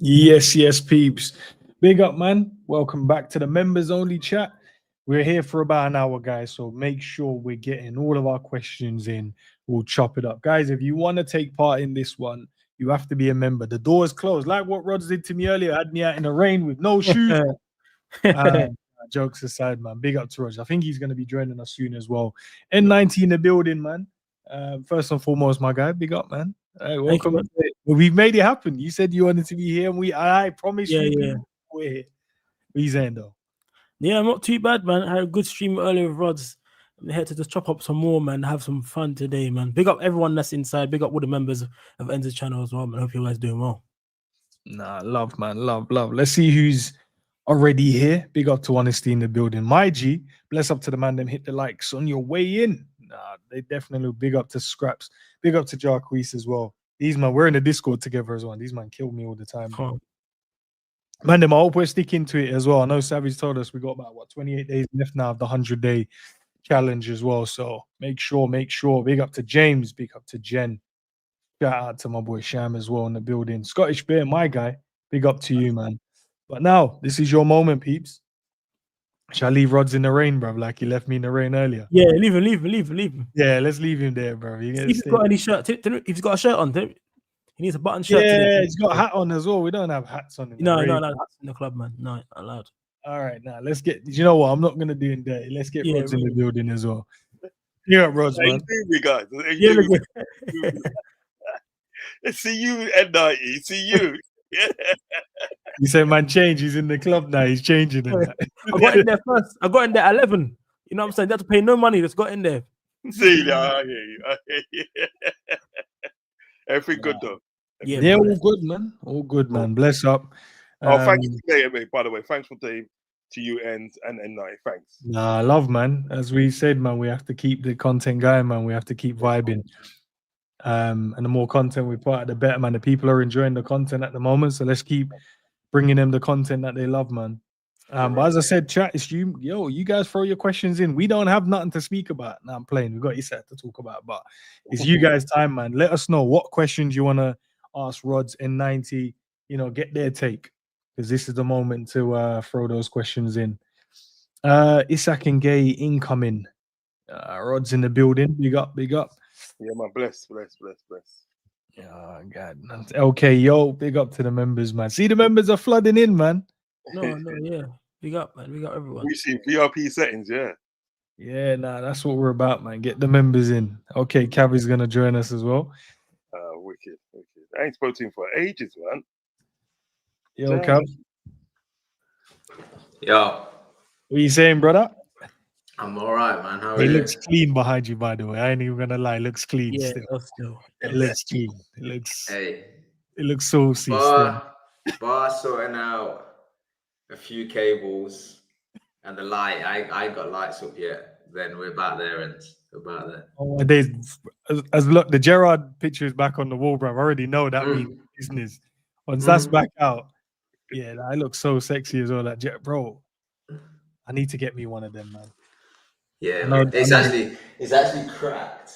Yes, peeps. Big up, man. Welcome back to the members only chat. We're here for about an hour, guys. So make sure we're getting all of our questions in. We'll chop it up. Guys, if you want to take part in this one, you have to be a member. The door is closed. Like what Rods did to me earlier, had me out in the rain with no shoes. Uh, Jokes aside, man. Big up to Rods. I think he's going to be joining us soon as well. N90 in the building, man. First and foremost, my guy. Big up, man. Welcome. We've made it happen. You said you wanted to be here, and I promise you, we're here. What are you saying, though? Yeah, not too bad, man. I had a good stream earlier with Rods. I'm here to just chop up some more, man. Have some fun today, man. Big up everyone that's inside. Big up all the members of Enzo's channel as well, man. Hope you guys doing well. Nah, love, man. Love. Let's see who's already here. Big up to Honesty in the building. My G, bless up to the man. Them hit the likes on your way in. Nah, they definitely big up to Scraps. Big up to Jarquees as well. These man, we're in the Discord together as well. These man kill me all the time. Man, them, I hope we're sticking to it as well. I know Savage told us we got about 28 days left now of the 100-day challenge as well. So make sure. Big up to James, big up to Jen. Shout out to my boy Sham as well in the building. Scottish Bear, my guy. Big up to you, man. But now, this is your moment, peeps. Shall I leave Rods in the rain, bro? Like he left me in the rain earlier. Yeah, leave him. Yeah, let's leave him there, bro. If he's got any shirt, if he's got a shirt on, he needs a button shirt. Yeah, he's got a hat on as well. We don't have hats on. No, hats in the club, man. No, not allowed. All right, now let's get. You know what? I'm not gonna do it dirty. Let's get Rods in the building as well. Yeah, Rods, man. Me, guys. See you at night. See you. You say, man, change. He's in the club now. He's changing it. I got in there first. I got in there at 11. You know what I'm saying? They have to pay no money. Just got in there. See, I hear you. Everything good though. Yeah, all good, man. All good, man. Bless up. Thank you today, mate. By the way, thanks for Dave to you and night. Thanks. Nah, love, man. As we said, man, we have to keep the content going, man. We have to keep vibing. And the more content we put out, the better, man. The people are enjoying the content at the moment, so let's keep bringing them the content that they love, man. But as I said, chat, it's you. Yo, you guys throw your questions in. We don't have nothing to speak about. Now I'm playing. We've got Isak to talk about, but it's you guys' time, man. Let us know what questions you want to ask Rods and 90. You know, get their take, because this is the moment to throw those questions in. Isak and Gay incoming. Rods in the building. Big up. Yeah, man. Bless. Oh, God. Okay, yo, big up to the members, man. See, the members are flooding in, man. No, yeah. Big up, man. Big up everyone. We see VIP settings, yeah. Yeah, nah, that's what we're about, man. Get the members in. Okay, Cavi's going to join us as well. Wicked. I ain't spoken to him for ages, man. Yo, Cav. Yo. What are you saying, brother? I'm all right, man. How are you? It looks clean behind you, by the way. I ain't even gonna lie. It looks clean. Yeah, still. It looks clean. It looks saucy. Bar sorting out a few cables and the light. I ain't got lights up yet. Then we're about there, and we're about there. Oh, as look, the Gerard picture is back on the wall, bro. I already know that means business. Once that's back out, yeah, that looks so sexy as well. That bro, I need to get me one of them, man. Yeah, it's actually cracked.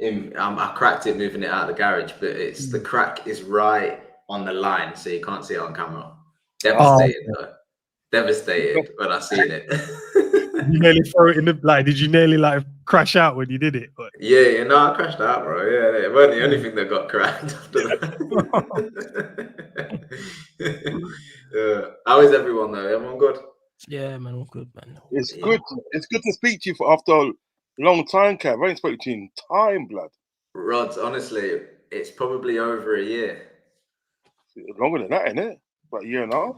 I cracked it moving it out of the garage, but the crack is right on the line, so you can't see it on camera. Devastated, though. Devastated when I seen it. You nearly throw it in the Did you nearly crash out when you did it? But... Yeah, no, I crashed out, bro. Yeah, it wasn't the only thing that got cracked after that. How is everyone though? Everyone good? Yeah, man, all good, man. It's good. It's good to speak to you after a long time, Cav. I ain't spoken to you in time, blood. Rods, honestly, it's probably over a year. Longer than that, isn't it? About a year and a half.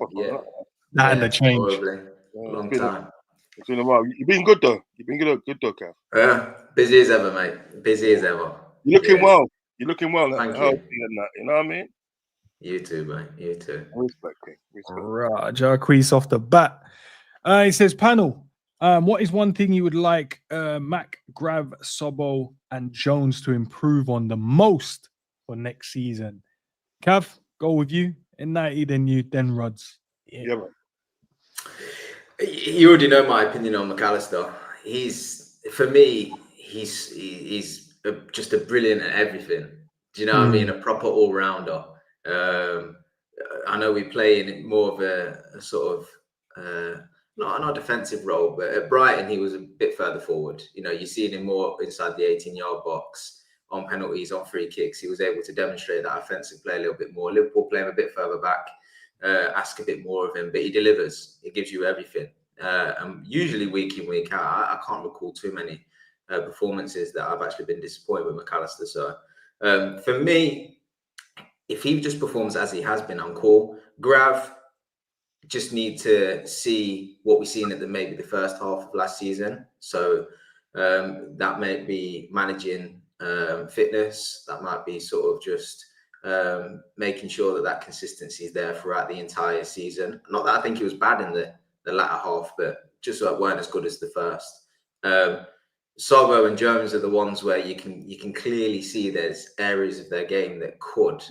That and the change. Probably. Long time. It's been a while. You've been good though. You've been good though, Cav. Yeah, busy as ever, mate. Busy as ever. You're looking well. You're looking well. Thank you. You know what I mean? You too, mate. You too. Respect. Right, Jarquees off the bat. He says, panel, what is one thing you would like Mac, Grav, Sobo, and Jones to improve on the most for next season? Cav, go with you. N90, then Rods. Yeah, man. You already know my opinion on McAllister. For me, he's just a brilliant at everything. Do you know what I mean? A proper all-rounder. I know we play in more of a sort of not a defensive role, but at Brighton he was a bit further forward. You know, you see him more inside the 18-yard box on penalties, on free kicks. He was able to demonstrate that offensive play a little bit more. Liverpool play him a bit further back, ask a bit more of him, but he delivers. He gives you everything. And usually week in, week out, I can't recall too many performances that I've actually been disappointed with McAllister. So for me, if he just performs as he has been, I'm cool. Grav, just need to see what we've seen at maybe the first half of last season. So that may be managing fitness. That might be sort of just making sure that consistency is there throughout the entire season. Not that I think he was bad in the latter half, but just weren't as good as the first. Sobo and Jones are the ones where you can clearly see there's areas of their game that could,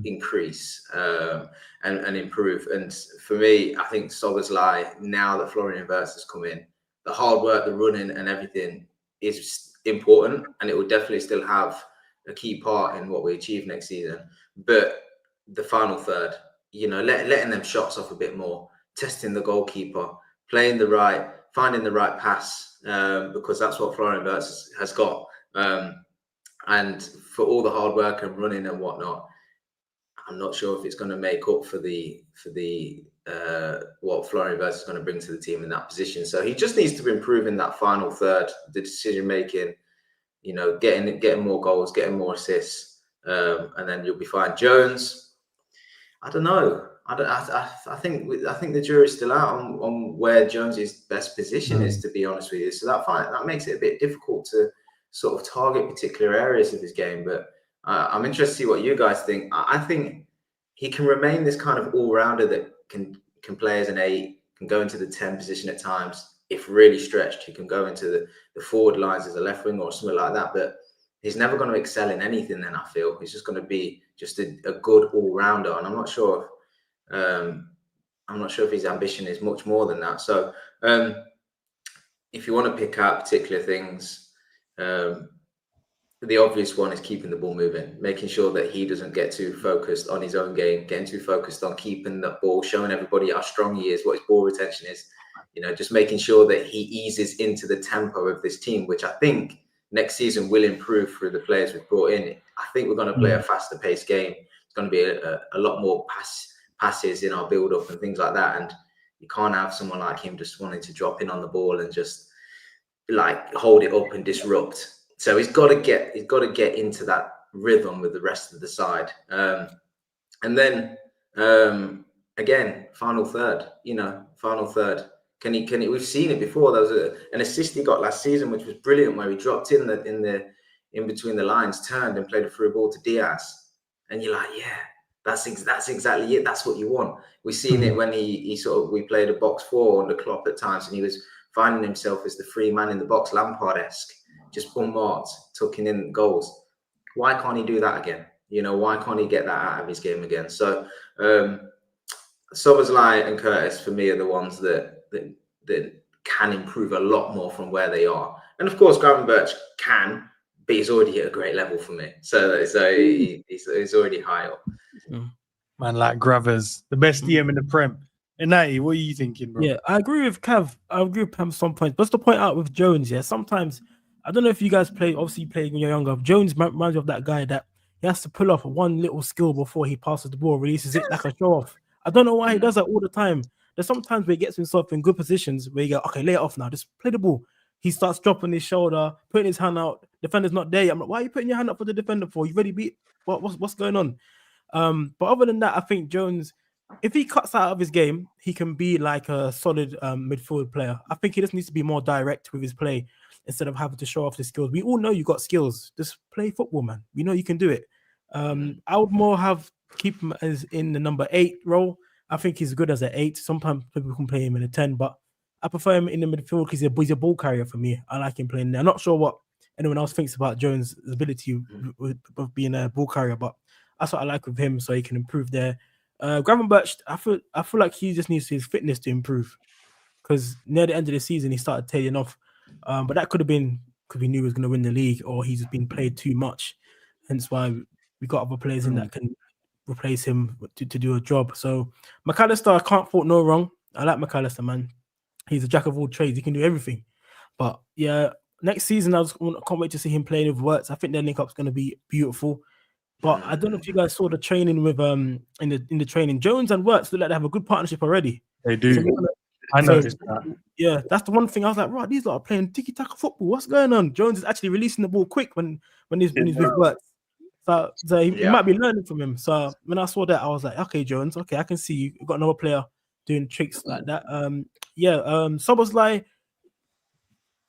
increase and improve. And for me, I think Szoboszlai, now that Florian Wirtz has come in, the hard work, the running and everything is important, and it will definitely still have a key part in what we achieve next season. But the final third, letting them shots off a bit more, testing the goalkeeper, finding the right pass, because that's what Florian Wirtz has got. And for all the hard work and running and whatnot, I'm not sure if it's going to make up for the what Florian Wirtz is going to bring to the team in that position. So he just needs to improve in that final third, the decision making, getting more goals, getting more assists, and then you'll be fine. Jones, I don't know. I think the jury's still out on where Jones's best position is, to be honest with you. So that makes it a bit difficult to sort of target particular areas of his game. But I'm interested to see what you guys think. I think he can remain this kind of all-rounder that can play as an 8, can go into the 10 position at times. If really stretched, he can go into the forward lines as a left wing or something like that. But he's never going to excel in anything then, I feel. He's just going to be just a good all-rounder. And I'm not sure if his ambition is much more than that. So if you want to pick out particular things, the obvious one is keeping the ball moving, making sure that he doesn't get too focused on his own game, getting too focused on keeping the ball, showing everybody how strong he is, what his ball retention is, just making sure that he eases into the tempo of this team, which I think next season will improve through the players we've brought in. I think we're going to play a faster paced game. It's going to be a lot more passes in our build up and things like that. And you can't have someone like him just wanting to drop in on the ball and just like hold it up and disrupt. So he's got to get into that rhythm with the rest of the side. And then again, final third. Can he? We've seen it before. There was an assist he got last season, which was brilliant, where he dropped in between the lines, turned and played a through ball to Diaz. And you're like, yeah, that's exactly it. That's what you want. We've seen it when we played a box 4 under Klopp at times, and he was finding himself as the free man in the box, Lampard-esque, just unmarked, tucking in goals. Why can't he do that again? Why can't he get that out of his game again? So Szoboszlai and Curtis, for me, are the ones that can improve a lot more from where they are. And of course, Gravenberch can, but he's already at a great level for me. So he's already high up. Man, like Gravers, the best DM in the Prem. And Natty, what are you thinking, bro? Yeah, I agree with Cav. I agree with Pam at some points. But to point out with Jones, sometimes, I don't know if you guys obviously played when you're younger. Jones reminds me of that guy that he has to pull off one little skill before he passes the ball, releases it like a show off. I don't know why he does that all the time. There's sometimes where he gets himself in good positions where you go, okay, lay it off now, just play the ball. He starts dropping his shoulder, putting his hand out. Defender's not there. I'm like, why are you putting your hand up for the defender for? You already beat. What's going on? But other than that, I think Jones, if he cuts out of his game, he can be like a solid midfield player. I think he just needs to be more direct with his play instead of having to show off his skills. We all know you got skills. Just play football, man. We know you can do it. I would more keep him as in the number 8 role. I think he's good as an 8. Sometimes people can play him in a 10, but I prefer him in the midfield because he's a ball carrier for me. I like him playing there. I'm not sure what anyone else thinks about Jones' ability of being a ball carrier, but that's what I like with him, so he can improve there. Gravenberch, I feel like he just needs his fitness to improve because near the end of the season he started tailing off. But that could have been because we knew he was going to win the league, or he's been played too much. Hence why we got other players in that can replace him to do a job. So McAllister, I can't fault no wrong. I like McAllister, man. He's a jack of all trades. He can do everything. But yeah, next season I can't wait to see him playing with Wirtz. I think their link up's going to be beautiful. But I don't know if you guys saw the training with in the training. Jones and Wirtz look like they have a good partnership already. They do. So I noticed that. Yeah, that's the one thing I was like, right, these lot are playing tiki-taka football. What's going on? Jones is actually releasing the ball quick when he's with Wirtz. So he might be learning from him. So when I saw that, I was like, okay, Jones, okay, I can see you got another player doing tricks like that. Szoboszlai,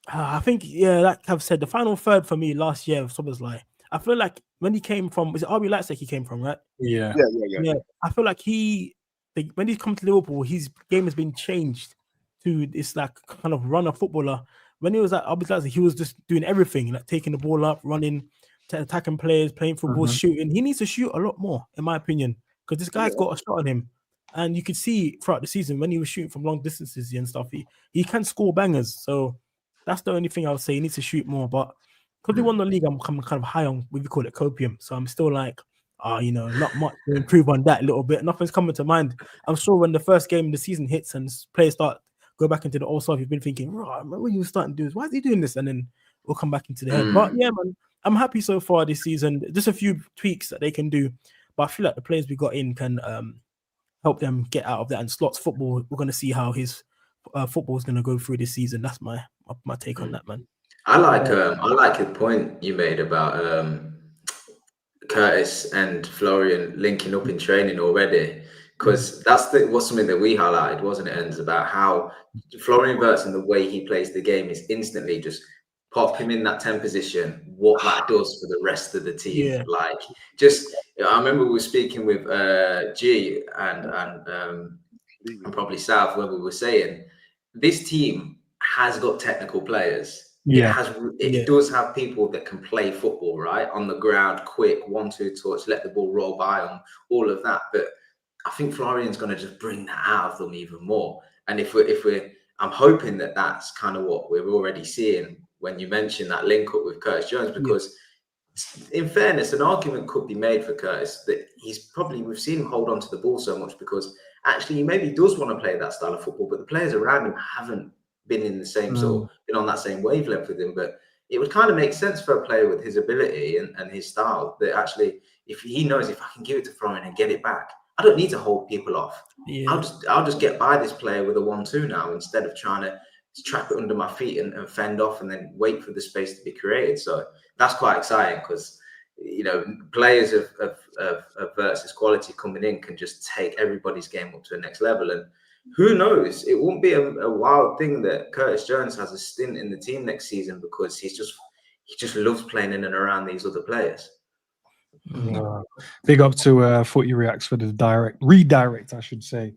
I think, like I've said, the final third for me last year of Szoboszlai, I feel like when he came from, was it RB Leipzig he came from, right? Yeah. I feel like when he's come to Liverpool, his game has been changed to this like kind of runner footballer. When he was at RB Leipzig, he was just doing everything, like taking the ball up, running, attacking players, playing football, shooting. He needs to shoot a lot more, in my opinion, because this guy's got a shot on him. And you could see throughout the season when he was shooting from long distances and stuff, he can score bangers. So that's the only thing I would say. He needs to shoot more. But because we won the league, I'm kind of high on what we call it copium. So I'm still like, not much to improve on that a little bit. Nothing's coming to mind. I'm sure when the first game of the season hits and players go back into the old stuff, you've been thinking, right, remember when you were starting to do this? Why is he doing this? And then we'll come back into the head. But yeah, man, I'm happy so far this season. Just a few tweaks that they can do. But I feel like the players we got in can help them get out of that. And Slots football, we're going to see how his football is going to go through this season. That's my take on that, man. I like the point you made about Curtis and Florian linking up in training already, because was something that we highlighted, wasn't it? And it's about how Florian Wirtz and the way he plays the game is instantly just pop him in that 10 position. What that does for the rest of the team, I remember we were speaking with G and probably South when we were saying this team has got technical players. It does have people that can play football, right? On the ground, quick, 1-2 touch, let the ball roll by them, all of that. But I think Florian's going to just bring that out of them even more. And I'm hoping that that's kind of what we're already seeing when you mention that link up with Curtis Jones, because in fairness, an argument could be made for Curtis that we've seen him hold on to the ball so much because actually he maybe does want to play that style of football, but the players around him haven't been in the same been on that same wavelength with him. But it would kind of make sense for a player with his ability and his style that actually, if he knows if I can give it to Florian and get it back, I don't need to hold people off. I'll just get by this player with a 1-2 now instead of trying to trap it under my feet and fend off and then wait for the space to be created. So that's quite exciting because players of Wirtz's quality coming in can just take everybody's game up to the next level. And who knows? It won't be a wild thing that Curtis Jones has a stint in the team next season because he just loves playing in and around these other players. Big up to Footy Reacts for the redirect, I should say,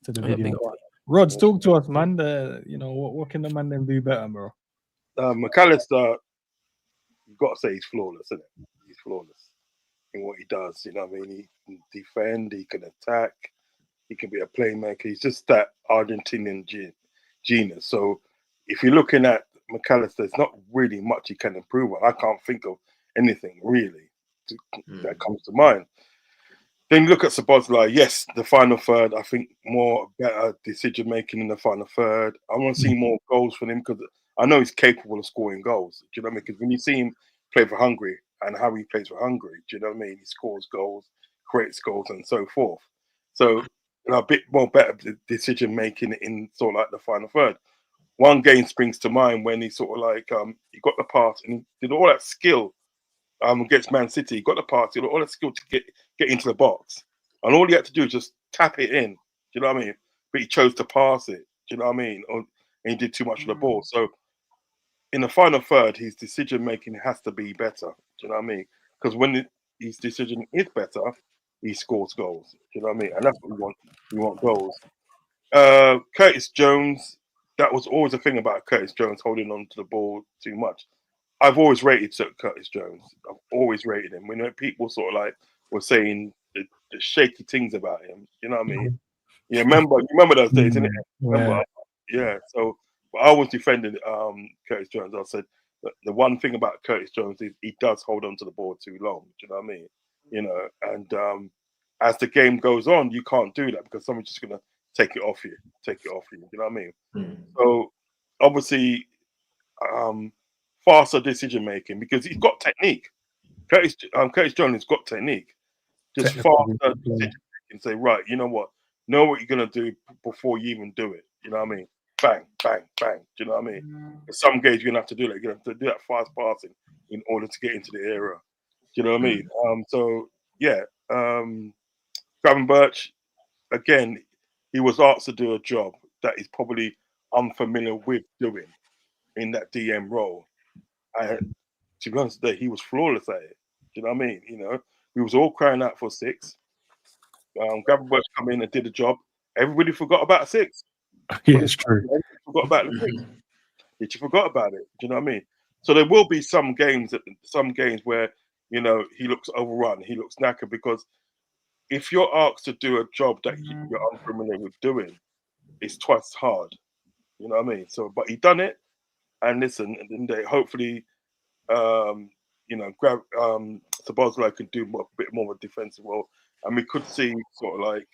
to the video. Rods, talk to us, man. What can the man then do better, bro? McAllister, you've got to say he's flawless, isn't it? He's flawless in what he does. You know what I mean? He can defend, he can attack, he can be a playmaker. He's just that Argentinian genius. So if you're looking at McAllister, there's not really much he can improve on. I can't think of anything really that comes to mind. Then look at Szoboszlai. Yes, the final third, I think better decision making in the final third. I want to see more goals from him because I know he's capable of scoring goals. Do you know what I mean? Because when you see him play for Hungary and how he plays for Hungary, do you know what I mean? He scores goals, creates goals, and so forth. So a bit more better decision making in sort of like the final third. One game springs to mind when he sort of like he got the pass and he did all that skill against Man City. He got the pass, he got all that skill to get into the box, and all he had to do was just tap it in. Do you know what I mean? But he chose to pass it. Do you know what I mean? And he did too much of the ball. So in the final third, his decision making has to be better. Do you know what I mean? Because when his decision is better, he scores goals. Do you know what I mean? And that's what we want. We want goals. Curtis Jones. That was always a thing about Curtis Jones holding on to the ball too much. I've always rated Curtis Jones. I've always rated him. When people sort of like were saying the shaky things about him, you know what I mean? You remember those days, innit? Remember? Yeah. So I was defending Curtis Jones. I said the one thing about Curtis Jones is he does hold on to the ball too long. Do you know what I mean? And as the game goes on, you can't do that because someone's just gonna take it off you. You know what I mean? So obviously, faster decision making because he's got technique. Curtis Jones has got technique. Just faster decision making. Say, right, you know what you're gonna do before you even do it. You know what I mean? Bang, bang, bang. Do you know what I mean? In some games you're gonna have to do that. You're gonna have to do that fast passing in order to get into the era. Do you know what I mean? So yeah, Gravenberch, again, he was asked to do a job that he's probably unfamiliar with doing in that DM role. And to be honest, he was flawless at it. Do you know what I mean? You know, we was all crying out for 6. Gravenberch come in and did the job. Everybody forgot about 6. Yeah, it's true. Everybody forgot about the 6. You forgot about it. Do you know what I mean? So there will be some games where, you know, he looks overrun, he looks knackered, because if you're asked to do a job that you're unfamiliar with doing, it's twice hard. You know what I mean? So, but he done it, and listen, and they hopefully, you know, Szoboszlai could do a bit more of a defensive role, and we could see sort of like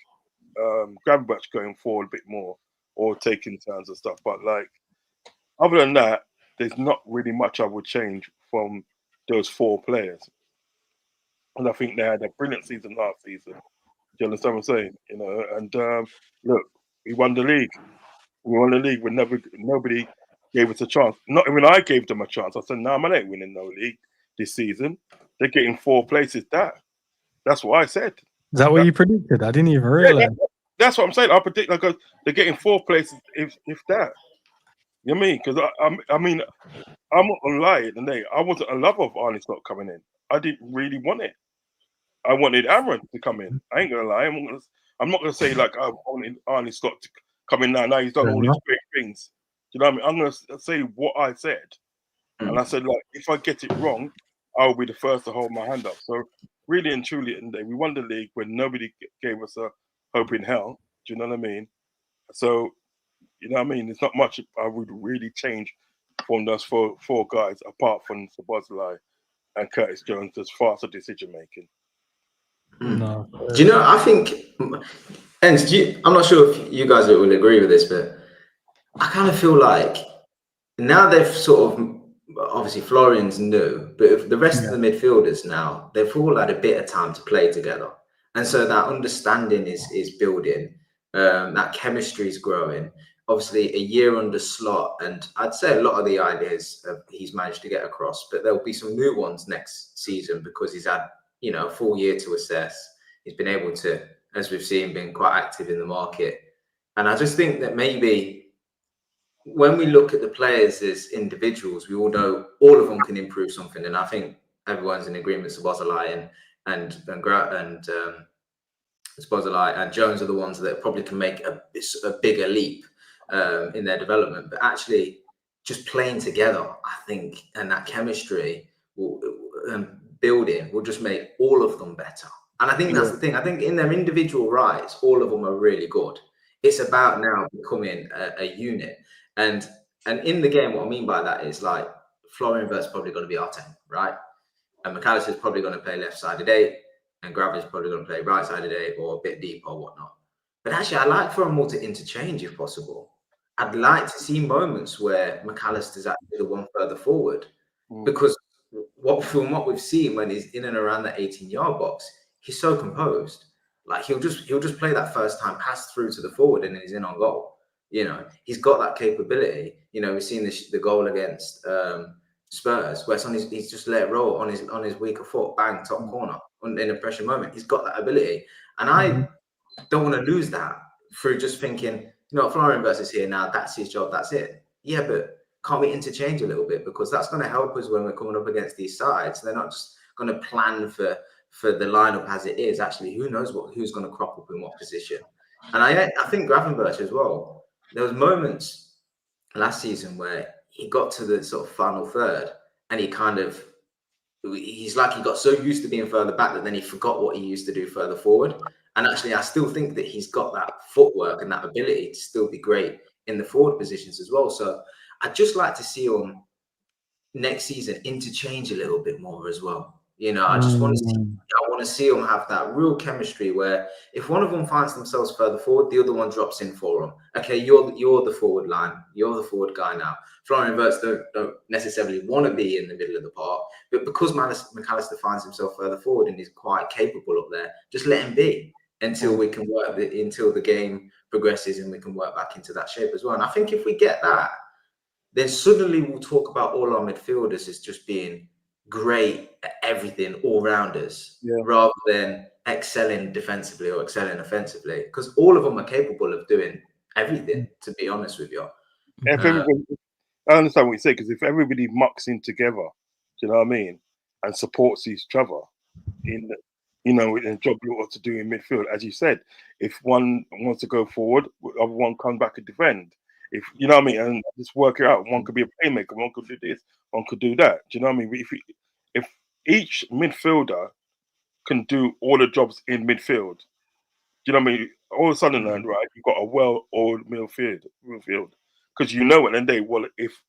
Gravenberch going forward a bit more or taking turns and stuff. But like, other than that, there's not really much I would change from those 4 players. And I think they had a brilliant season last season. Do you understand what I'm saying? You know, and look, we won the league. We won the league when nobody gave us a chance. Not even I gave them a chance. I said, "No, man, I ain't winning no league this season. They're getting 4 places." That's what I said. Is that what you predicted? I didn't even realize. Yeah, that's what I'm saying. I predict like they're getting 4 places, if that. You know what I mean? Because I mean, I'm not gonna lie, I wasn't a lover of Arne Slot coming in. I didn't really want it. I wanted Aaron to come in. I ain't gonna lie. I'm not gonna say like I wanted Arne Slot to come in now. Now he's done all these great things. You know what I mean? I'm gonna say what I said, and I said, like, if I get it wrong, I will be the first to hold my hand up. So really and truly, we won the league when nobody gave us a hope in hell. Do you know what I mean? So, you know what I mean? There's not much I would really change from those four guys, apart from Szoboszlai and Curtis Jones, as faster decision making. No. Do you know, I think, and I'm not sure if you guys will agree with this, but I kind of feel like now they've sort of, obviously Florian's new, but if the rest of the midfielders now, they've all had a bit of time to play together. And so that understanding is building, that chemistry is growing. Obviously a year under Slot, and I'd say a lot of the ideas he's managed to get across, but there'll be some new ones next season because he's had, you know, a full year to assess. He's been able to, as we've seen, been quite active in the market. And I just think that maybe when we look at the players as individuals, we all know all of them can improve something. And I think everyone's in agreement. Szoboszlai and Szoboszlai and Jones are the ones that probably can make a bigger leap in their development. But actually, just playing together, I think, and that chemistry building will just make all of them better. And I think that's the thing. I think in their individual rights, all of them are really good. It's about now becoming a unit. And in the game, what I mean by that is like Florian Wirtz's probably going to be our 10, right? And McAllister's probably going to play left-sided 8, and Gravenberch's probably going to play right-sided 8 or a bit deeper or whatnot. But actually, I'd like for them all to interchange if possible. I'd like to see moments where McAllister's actually the one further forward, because from what we've seen when he's in and around the 18-yard box, he's so composed. Like he'll just play that first time pass through to the forward and he's in on goal. You know, he's got that capability. You know, we've seen the goal against Spurs, where he's just let it roll on his weaker foot, bang, top corner in a pressure moment. He's got that ability, and I don't want to lose that through just thinking, you know, Florian Wirtz is here now. That's his job. That's it. Yeah, but can't we interchange a little bit, because that's going to help us when we're coming up against these sides. They're not just going to plan for the lineup as it is. Actually, who knows who's going to crop up in what position. And I think Gravenberch as well. There was moments last season where he got to the sort of final third and he's like he got so used to being further back that then he forgot what he used to do further forward. And actually, I still think that he's got that footwork and that ability to still be great in the forward positions as well. So I'd just like to see him next season interchange a little bit more as well. You know, I just want to see. I want to see them have that real chemistry where if one of them finds themselves further forward, the other one drops in for them. Okay, you're the forward line. You're the forward guy now. Florian Wirtz don't necessarily want to be in the middle of the park, but because McAllister finds himself further forward and is quite capable up there, just let him be until we can work until the game progresses and we can work back into that shape as well. And I think if we get that, then suddenly we'll talk about all our midfielders as just being great at everything, all rounders, rather than excelling defensively or excelling offensively, because all of them are capable of doing everything, to be honest with you. If everybody, I understand what you say, because if everybody mucks in together, do you know what I mean, and supports each other in, you know, in the job you ought to do in midfield, as you said, if one wants to go forward, the other one comes back and defend. If you know what I mean, and just work it out. One could be a playmaker, one could do this, one could do that. Do you know what I mean? If each midfielder can do all the jobs in midfield, do you know what I mean? All of a sudden, right, you've got a well-oiled midfield, because you know at the end of the day, well, if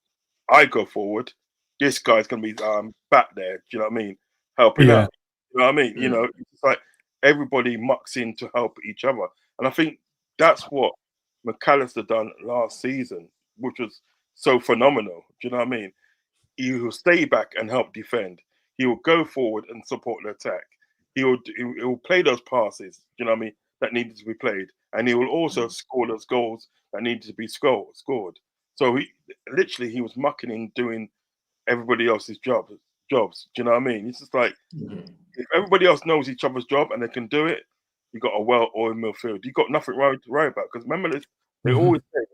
I go forward, this guy's going to be back there. Do you know what I mean? Helping out. You know what I mean? You know, it's like everybody mucks in to help each other, and I think that's what McAllister done last season, which was so phenomenal. Do you know what I mean? He will stay back and help defend. He will go forward and support the attack. He will play those passes, you know what I mean, that needed to be played. And he will also score those goals that needed to be scored. So he was mucking in doing everybody else's jobs. Do you know what I mean? It's just like, if everybody else knows each other's job and they can do it, you got a well-oiled midfield. You got nothing to worry about. Because remember, they always say,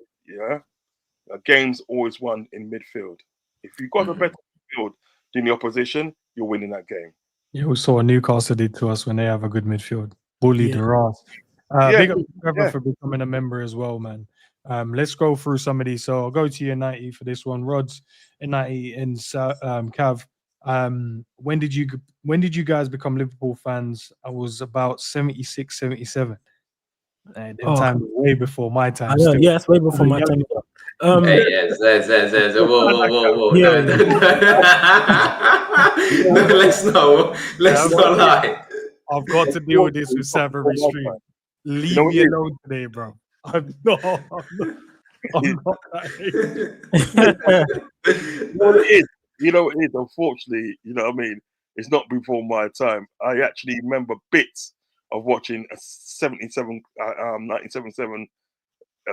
a game's always won in midfield. If you've got a better midfield than the opposition, you're winning that game. Yeah, we saw what Newcastle did to us when they have a good midfield. Bullied the ass. Big up Trevor for becoming a member as well, man. Let's go through some of these. So I'll go to your 90 for this one. RODZ in 90 and Cav. When did you guys become Liverpool fans? I was about 76, 77. Time was way before my time. Yeah, it's way before my time. Whoa. Yeah. No, let's not lie. I've got to deal with this with Savary Stream. Leave me alone today, bro. I'm not that age. You know what it is? Unfortunately, you know what I mean? It's not before my time. I actually remember bits of watching a 1977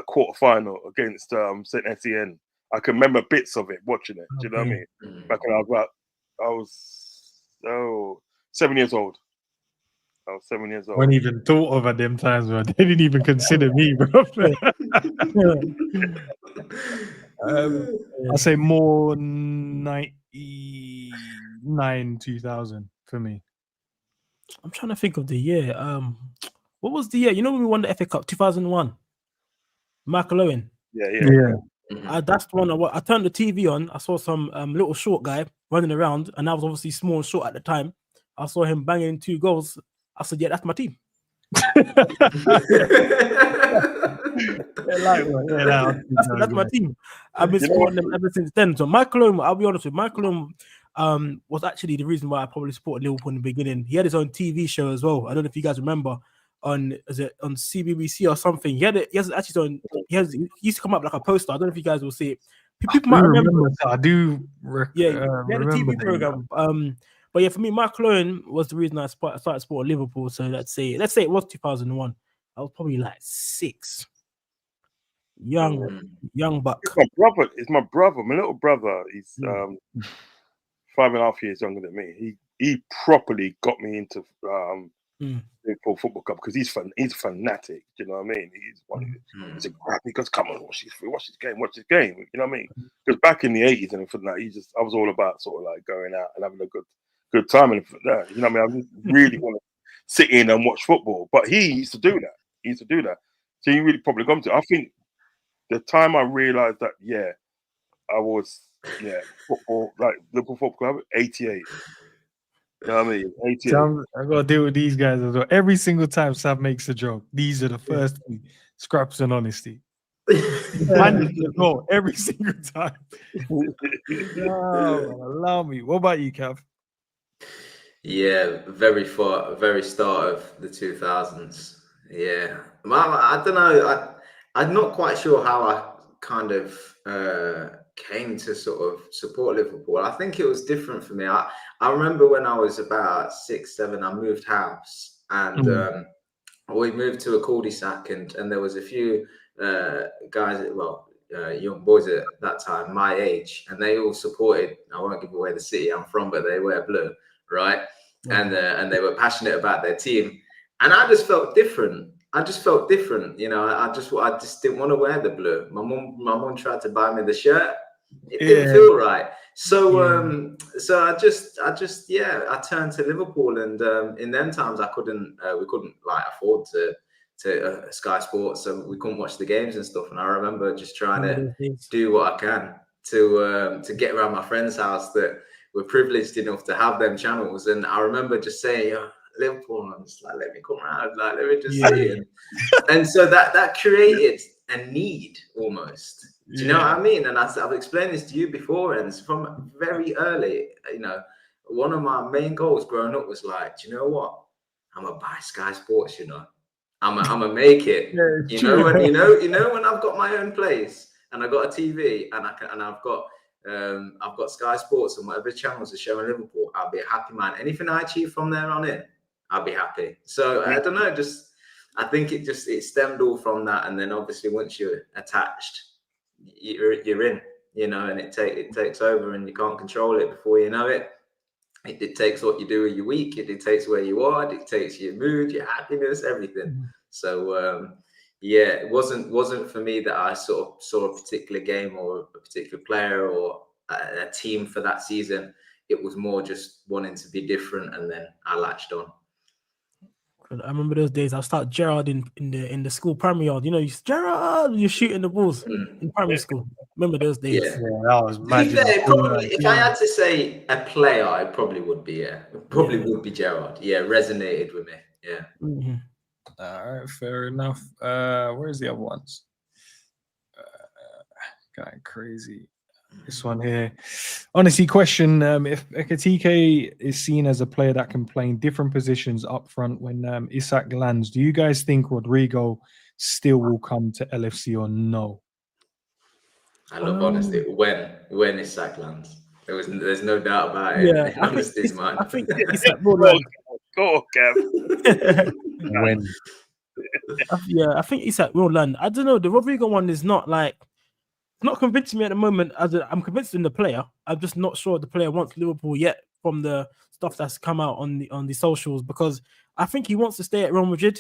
quarter-final against St. Etienne. I can remember bits of it, watching it. Do you know what I mean? Back when I was 7 years old. I was 7 years old. I wasn't even thought of at them times, bro. They didn't even consider me, bro. I say more 99, 2000 for me. I'm trying to think of the year. What was the year? You know when we won the FA Cup 2001? Michael Owen. Yeah. That's the one. I turned the TV on. I saw some little short guy running around, and I was obviously small and short at the time. I saw him banging 2 goals. I said, "Yeah, that's my team." That's my team. I've been supporting them ever since then. So Michael Owen, I'll be honest with you, Michael Owen was actually the reason why I probably supported Liverpool in the beginning. He had his own TV show as well. I don't know if you guys remember on CBBC or something. He used to come up like a poster. I don't know if you guys will see it. People might remember. I do. He had a TV program. But yeah, for me, Michael Owen was the reason I started supporting Liverpool. So let's say it was 2001. I was probably like 6. Young buck. It's my brother. My little brother. He's 5.5 years younger than me. He properly got me into Liverpool Football Club because he's a fanatic. Do you know what I mean? He's a grab. He goes, "Come on, watch this game. You know what I mean? Because back in the 80s and for that, I was all about sort of like going out and having a good time and for that. You know what I mean? I really want to sit in and watch football, but he used to do that. So he really probably got to. I think the time I realised that, I was football, like Liverpool Football Club, 88. You know what I mean? 88. I got to deal with these guys as well. Every single time Sav makes a joke, these are the first thing. Scraps and honesty. Every single time. Allow me. What about you, Cav? Yeah, very start of the 2000s. Yeah, well, I don't know. I'm not quite sure how I kind of came to sort of support Liverpool. I think it was different for me. I remember when I was about 6, 7, I moved house, and we moved to a cul-de-sac, and there was a few guys, young boys at that time, my age, and they all supported. I won't give away the city I'm from, but they wear blue, right? And they were passionate about their team, and I just felt different. You know. I just didn't want to wear the blue. My mum tried to buy me the shirt. It didn't feel right. So so I turned to Liverpool, and in them times we couldn't like afford to Sky Sports, so we couldn't watch the games and stuff. And I remember just trying to do what I can to get around my friend's house that were privileged enough to have them channels. And I remember just saying, Liverpool, and I'm just like, let me come around, like let me just see. And so that created a need almost. Do you know what I mean? And I've explained this to you before, and from very early, you know, one of my main goals growing up was like, do you know what? I'm gonna buy Sky Sports. You know, I'm gonna make it. You know when I've got my own place and I've got a TV and I've got Sky Sports and whatever channels are showing Liverpool, I'll be a happy man. Anything I achieve from there on in, I'll be happy. So I don't know, I think it stemmed all from that, and then obviously once you're attached, you're in, you know, and it takes over, and you can't control it before you know it. It dictates what you do with your week. It dictates where you are. It dictates your mood, your happiness, everything. So it wasn't for me that I sort of saw a particular game or a particular player or a team for that season. It was more just wanting to be different, and then I latched on. I remember those days. I'll start Gerard in the school primary yard. You know, Gerard, you're shooting the balls in primary school. Remember those days? Yeah, that was magic. If I had to say a player, it probably would be would be Gerard. Yeah, resonated with me. Yeah. Mm-hmm. All right, fair enough. Where's the other ones? Going crazy. This one here. Honestly, question: if Ekitike is seen as a player that can play in different positions up front when Isak lands, do you guys think Rodrigo still will come to LFC or no? I love honesty. When Isak lands, there's no doubt about it. Yeah, I think Isak will land. Go, Kev. When? I think Isak will land. I don't know. The Rodrigo one is not convincing me at the moment. I'm convinced in the player. I'm just not sure the player wants Liverpool yet from the stuff that's come out on the socials, because I think he wants to stay at Real Madrid.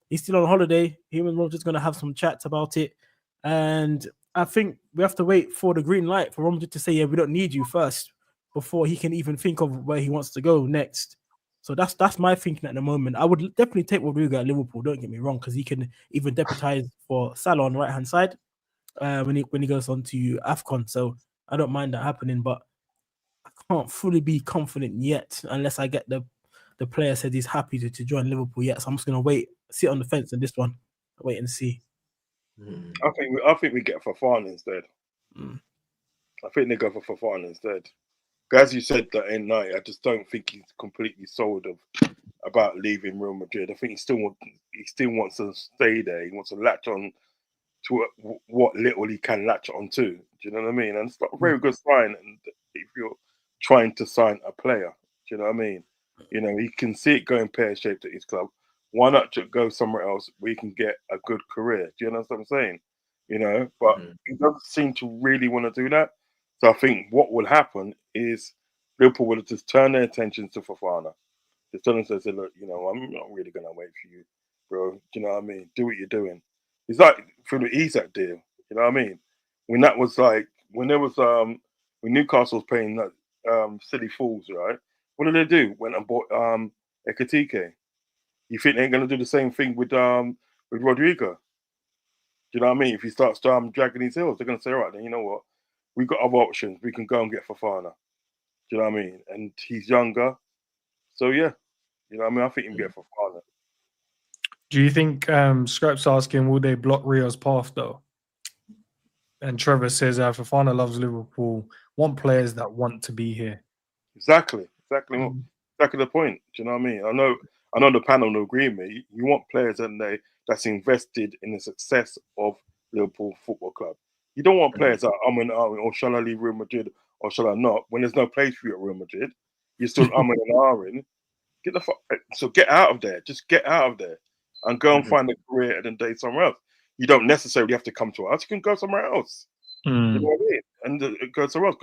He's still on holiday. Him and Roger's going to have some chats about it, and I think we have to wait for the green light for Real Madrid to say, yeah, we don't need you first, before he can even think of where he wants to go next. So that's my thinking at the moment. I would definitely take Rodrigo at Liverpool. Don't get me wrong, because he can even deputize for Salah on the right hand side. When he goes on to AFCON. So I don't mind that happening, but I can't fully be confident yet unless I get the player said he's happy to join Liverpool yet. So I'm just gonna sit on the fence in this one, wait and see. I think we get Fofana instead. I think they go for Fofana instead. As you said that in night, I just don't think he's completely sold about leaving Real Madrid. I think he still wants to stay there. He wants to latch on to what little he can latch on to. Do you know what I mean? And it's not a very good sign if you're trying to sign a player. Do you know what I mean? You know, he can see it going pear-shaped at his club. Why not go somewhere else where you can get a good career? Do you know what I'm saying? You know, but he doesn't seem to really want to do that. So I think what will happen is Liverpool will just turn their attention to Fofana. Just tell him to say, look, you know, I'm not really going to wait for you, bro. Do you know what I mean? Do what you're doing. It's like for the Isak deal, you know what I mean? When that was like, when when Newcastle was paying silly fools, right? What did they do? Went and bought Ekitike. You think they're going to do the same thing with Rodrigo? Do you know what I mean? If he starts dragging his heels, they're going to say, all right, then you know what? We've got other options. We can go and get Fofana. Do you know what I mean? And he's younger. So, yeah. You know what I mean? I think he can get Fofana. Do you think Scrap's asking, will they block Rio's path though? And Trevor says, Fofana loves Liverpool, want players that want to be here. Exactly exactly the point. Do you know what I mean? I know the panel will agree with me. You want players that's invested in the success of Liverpool Football Club. You don't want players that or shall I leave Real Madrid or shall I not? When there's no place for you at Real Madrid, you're still and ahhing. So get out of there. Just get out of there and go and find a career and then date somewhere else. You don't necessarily have to come to us. You can go somewhere else. You know what I mean? And go somewhere else.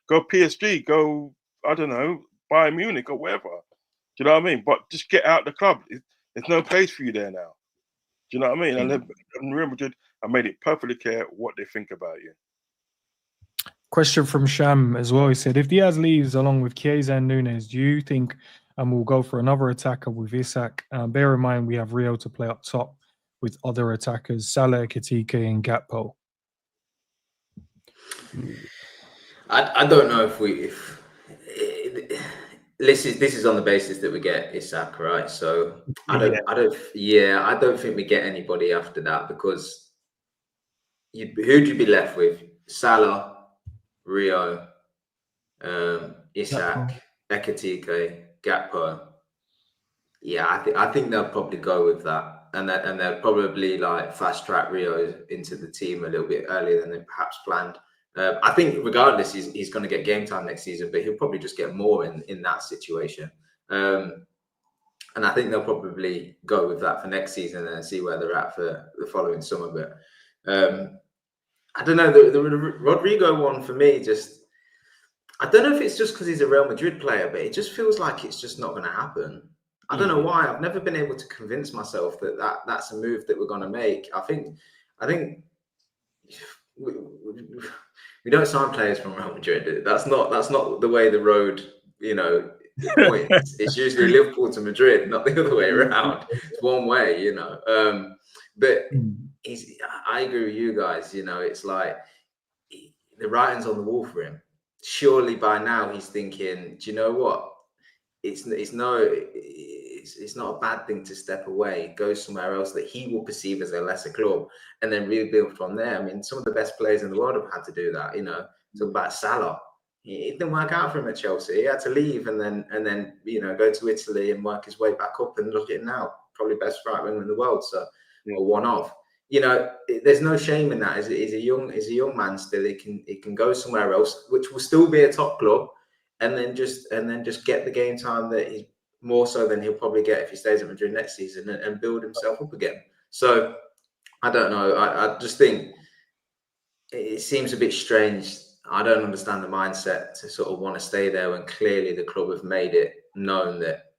Go PSG. Go, I don't know, Bayern Munich or wherever. Do you know what I mean? But just get out the club. There's no place for you there now. Do you know what I mean? And Real Madrid have made it perfectly clear what they think about you. Question from Sham as well. He said, if Diaz leaves along with Chiesa and Nunes, do you think we'll go for another attacker with Isak? Bear in mind, we have Rio to play up top with other attackers, Salah, Ekitike, and Gakpo. I don't know if this is on the basis that we get Isak, right? So I don't think we get anybody after that, because who'd you be left with? Salah, Rio, Isak, Ekitike, Gakpo. Yeah, I think they'll probably go with that, and they'll probably like fast track Rio into the team a little bit earlier than they perhaps planned. I think regardless, he's going to get game time next season, but he'll probably just get more in that situation. And I think they'll probably go with that for next season and see where they're at for the following summer. But I don't know, the Rodrigo one for me, just I don't know if it's just because he's a Real Madrid player, but it just feels like it's just not going to happen. I don't know why. I've never been able to convince myself that's a move that we're going to make. I think we don't sign players from Real Madrid. That's not the way the road, points. It's usually Liverpool to Madrid, not the other way around. It's one way, But I agree with you guys. It's like the writing's on the wall for him. Surely by now he's thinking, do you know what? It's not a bad thing to step away, go somewhere else that he will perceive as a lesser club, and then rebuild from there. I mean, some of the best players in the world have had to do that. Talk about Salah. It didn't work out for him at Chelsea. He had to leave and then go to Italy and work his way back up. And look at it now, probably best right winger in the world. So, or one of. There's no shame in that. He's a young man still. He can go somewhere else, which will still be a top club, and then just get the game time that he's more so than he'll probably get if he stays at Madrid next season, and build himself up again. So I don't know. I just think it seems a bit strange. I don't understand the mindset to sort of want to stay there when clearly the club have made it known that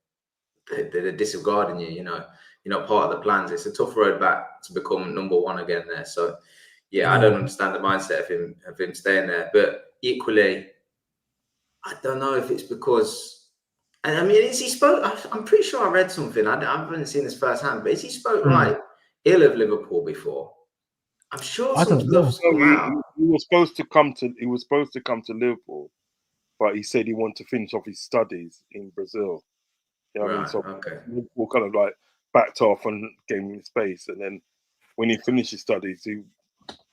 they're disregarding you. You're not part of the plans. It's a tough road back to become number one again there. So I don't understand the mindset of him staying there. But equally, I don't know if it's because. And I mean, I'm pretty sure I read something. I haven't seen this firsthand, but he spoke like ill of Liverpool before? I'm sure some stuff's come out. He was supposed to come to Liverpool, but he said he wanted to finish off his studies in Brazil. You know what I mean? So Liverpool kind of like backed off and gave him space, and then when he finished his studies, he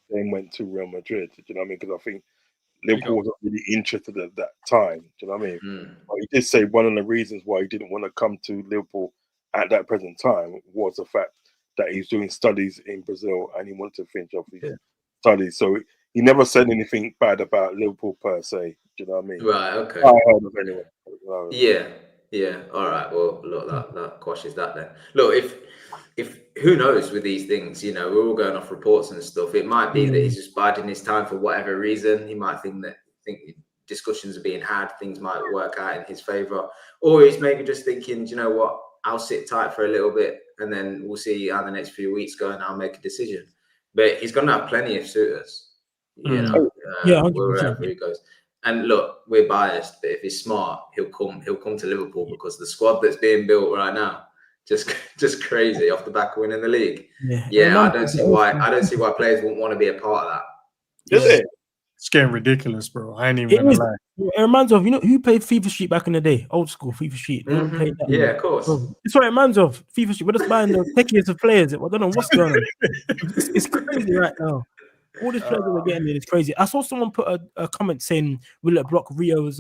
then went to Real Madrid. Do you know what I mean? Because I think Liverpool wasn't really interested at that time. Do you know what I mean? But he did say one of the reasons why he didn't want to come to Liverpool at that present time was the fact that he was doing studies in Brazil and he wanted to finish off his studies. So he never said anything bad about Liverpool per se. Do you know what I mean? Right. Okay. I heard of anyway. Yeah. All right. Well, look, that quashes that then. Look, if who knows with these things, we're all going off reports and stuff. It might be that he's just biding his time for whatever reason. He might think discussions are being had, things might work out in his favour, or he's maybe just thinking, do you know what? I'll sit tight for a little bit, and then we'll see how the next few weeks go, and I'll make a decision. But he's going to have plenty of suitors, wherever he goes. And look, we're biased, but if he's smart, he'll come to Liverpool because the squad that's being built right now, just crazy off the back of winning the league. I don't see why players wouldn't want to be a part of that. Is it? It's getting ridiculous, bro. I ain't even gonna lie. It reminds of, who played FIFA Street back in the day? Old school FIFA Street. Played that, yeah, of course. It's what it reminds of. FIFA Street. We're just buying the techiest of players. I don't know what's going on. It's crazy right now. All these players that we're getting in is crazy. I saw someone put a comment saying, will it block Rio's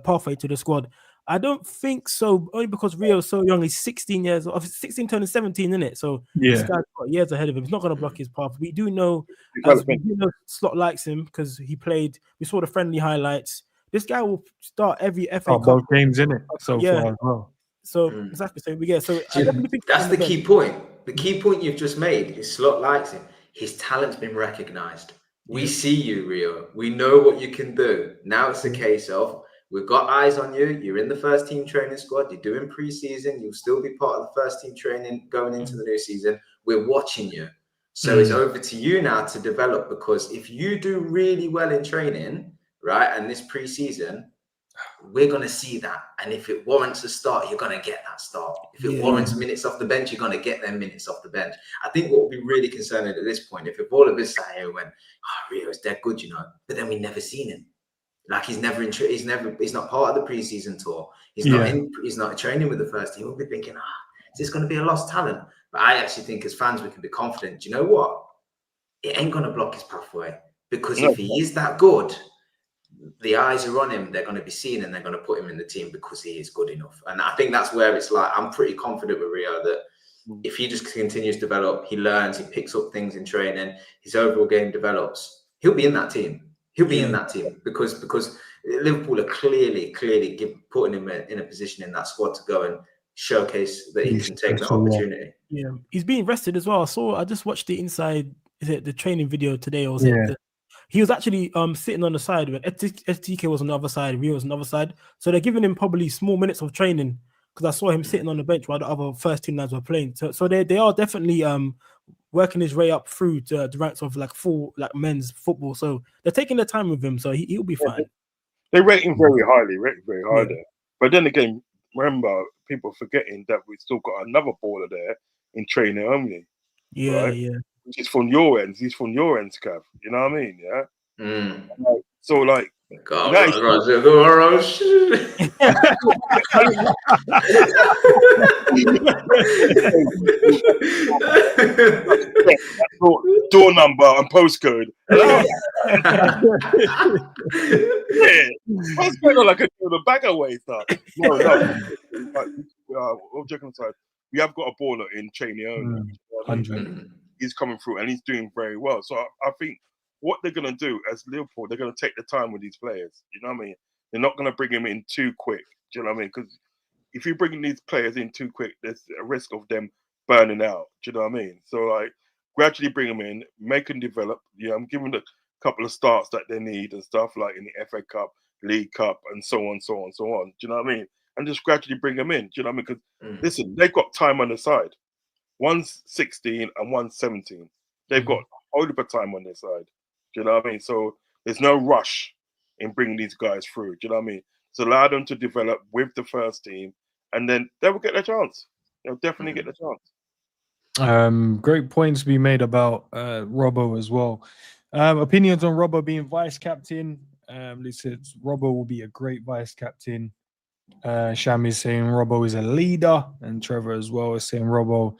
pathway to the squad? I don't think so. Only because Rio's so young. He's 16 years old. 16 turning 17, isn't it? So this Yeah. guy's got years ahead of him. He's not going to block his path. We do know, as we do know, Slot likes him because he played. We saw the friendly highlights. This guy will start every FA Cup. Both games in it so far as well. So exactly. So we get. So I definitely think that's the key point. The key point you've just made is Slot likes him. His talent's been recognised. We see you, Rio. We know what you can do. Now it's a case of we've got eyes on you. You're in the first team training squad. You're doing pre-season. You'll still be part of the first team training going into the new season. We're watching you. So it's over to you now to develop, because if you do really well in training, right, and this pre-season, we're going to see that. And if it warrants a start, you're going to get that start. If it warrants minutes off the bench, you're going to get them minutes off the bench. I think what would be really concerning at this point, if all of us sat here and went, Rio's dead good, but then we never seen him. Like he's not part of the preseason tour. He's not training with the first team. We'll be thinking, is this going to be a lost talent? But I actually think as fans, we can be confident. Do you know what? It ain't going to block his pathway, because if he is that good, the eyes are on him. They're going to be seen, and they're going to put him in the team because he is good enough. And I think that's where it's like, I'm pretty confident with Rio that if he just continues to develop, he learns, he picks up things in training, his overall game develops, he'll be in that team. He'll be in that team because Liverpool are clearly putting him in a position in that squad to go and showcase that he can take that opportunity. Yeah, he's being rested as well. I just watched the the training video today, or he was actually sitting on the side when STK was on the other side, Rio was on the other side. So they're giving him probably small minutes of training, because I saw him sitting on the bench while the other first team lads were playing. So they are definitely working his way up through to the ranks of full men's football. So they're taking their time with him, so he'll be fine. They rate him very highly, there. But then again, remember, people forgetting that we still got another baller there in training only. Which is from your ends. He's from your ends, Cav. You know what I mean? Yeah. So like, door number and postcode. Postcode like a bag away stuff. No. All joking aside, we have got a baller in training only. 100. He's coming through and he's doing very well. So I think what they're going to do as Liverpool, they're going to take the time with these players. You know what I mean? They're not going to bring him in too quick. Do you know what I mean? Because if you bring these players in too quick, there's a risk of them burning out. Do you know what I mean? So like, gradually bring them in, make them develop. I'm giving them a couple of starts that they need and stuff, like in the FA Cup, League Cup, and so on. Do you know what I mean? And just gradually bring them in. Do you know what I mean? Because listen, they've got time on the side. One's 16 and one's 17. They've got all the time on their side. Do you know what I mean? So there's no rush in bringing these guys through. Do you know what I mean? So allow them to develop with the first team, and then they will get their chance. They'll definitely get the chance. Great points to be made about Robbo as well. Opinions on Robbo being vice captain. Listen, Robbo will be a great vice captain. Sham is saying Robbo is a leader, and Trevor as well is saying Robbo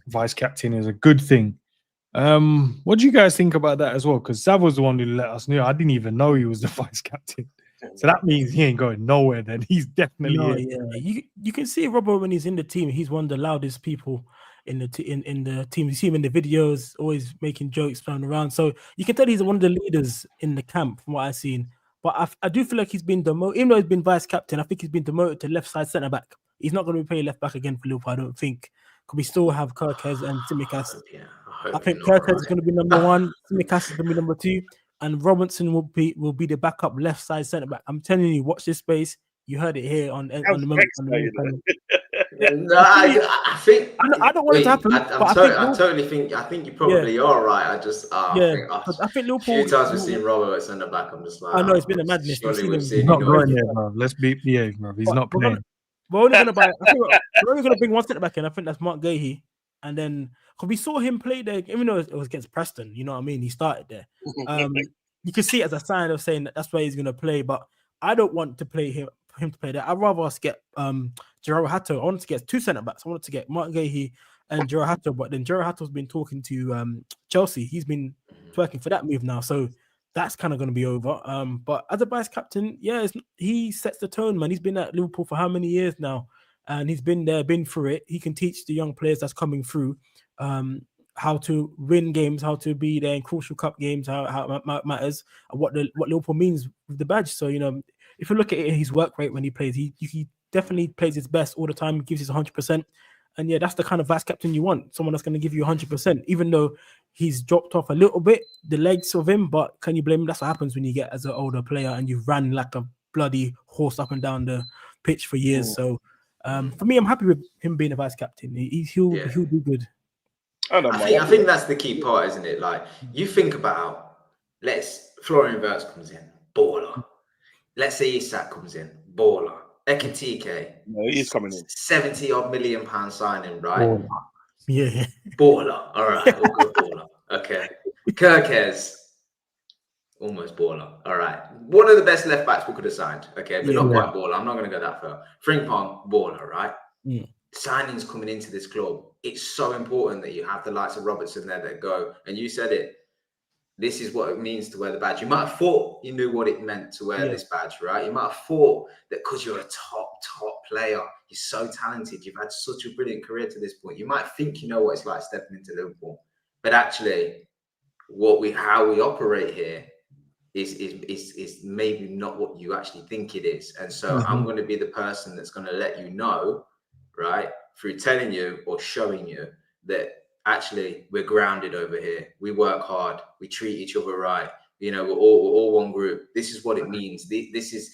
vice captain is a good thing. What do you guys think about that as well? Because Sav was the one who let us know. I didn't even know he was the vice captain. So that means he ain't going nowhere then. He's definitely You can see Robbo when he's in the team. He's one of the loudest people in the team. You see him in the videos, always making jokes, flying around. So you can tell he's one of the leaders in the camp from what I've seen. But I do feel like he's been demoted, even though he's been vice captain. I think he's been demoted to left side centre back. He's not going to be playing left back again for Liverpool, I don't think. Because we still have Kirkes and Tsimikas. I think Kirkes is going to be number 1. Tsimikas is going to be number 2, and Robinson will be the backup left side centre back. I'm telling you, watch this space. You heard it here on the moment. No, I think I don't want it to happen. I think you probably are right. I think Liverpool. A few times we've seen Robbo at centre back. I'm just like, I know it's been a madness. He's not going there, bro. Let's behave, bro. He's not playing. We're only gonna buy. We're only gonna bring one centre back in. I think that's Mark Gahey, and then because we saw him play there, even though it was against Preston. You know what I mean? He started there. You can see it as a sign of saying that's where he's gonna play. But I don't want to play him to play there. I'd rather us get Gerard Hato. I wanted to get 2 centre backs. I wanted to get Mark Gahey and Gerard Hato, but then Gerard Hato's been talking to Chelsea. He's been working for that move now. So that's kind of going to be over. But as a vice captain, yeah, he sets the tone, man. He's been at Liverpool for how many years now, and he's been there, been through it. He can teach the young players that's coming through how to win games, how to be there in crucial cup games, how it matters, and what Liverpool means with the badge. So if you look at his work rate when he plays, he definitely plays his best all the time, gives his 100%. And yeah, that's the kind of vice captain you want, someone that's going to give you 100%, even though he's dropped off a little bit, the legs of him, but can you blame him? That's what happens when you get as an older player and you've ran like a bloody horse up and down the pitch for years. So for me, I'm happy with him being a vice captain. He'll do good. I think that's the key part, isn't it? Like, you think about, Florian Wirtz comes in, baller. Let's say Isak comes in, baller. Ekitike, he's coming in. 70-odd million pound signing, right? Baller. Yeah. Baller. All right, we'll go baller. Okay. Kirkes, almost baller. All right. One of the best left backs we could have signed. Okay, but not quite baller. I'm not going to go that far. Frimpong, baller, right? Signings coming into this club. It's so important that you have the likes of Robertson there that go. And you said it. This is what it means to wear the badge. You might have thought you knew what it meant to wear this badge, right? You might have thought that because you're a top player, you're so talented, you've had such a brilliant career to this point. You might think you know what it's like stepping into Liverpool, but actually, how we operate here is maybe not what you actually think it is. And so I'm going to be the person that's going to let you know, right, through telling you or showing you that actually we're grounded over here. We work hard. We treat each other right. We're all one group. This is what it means. This is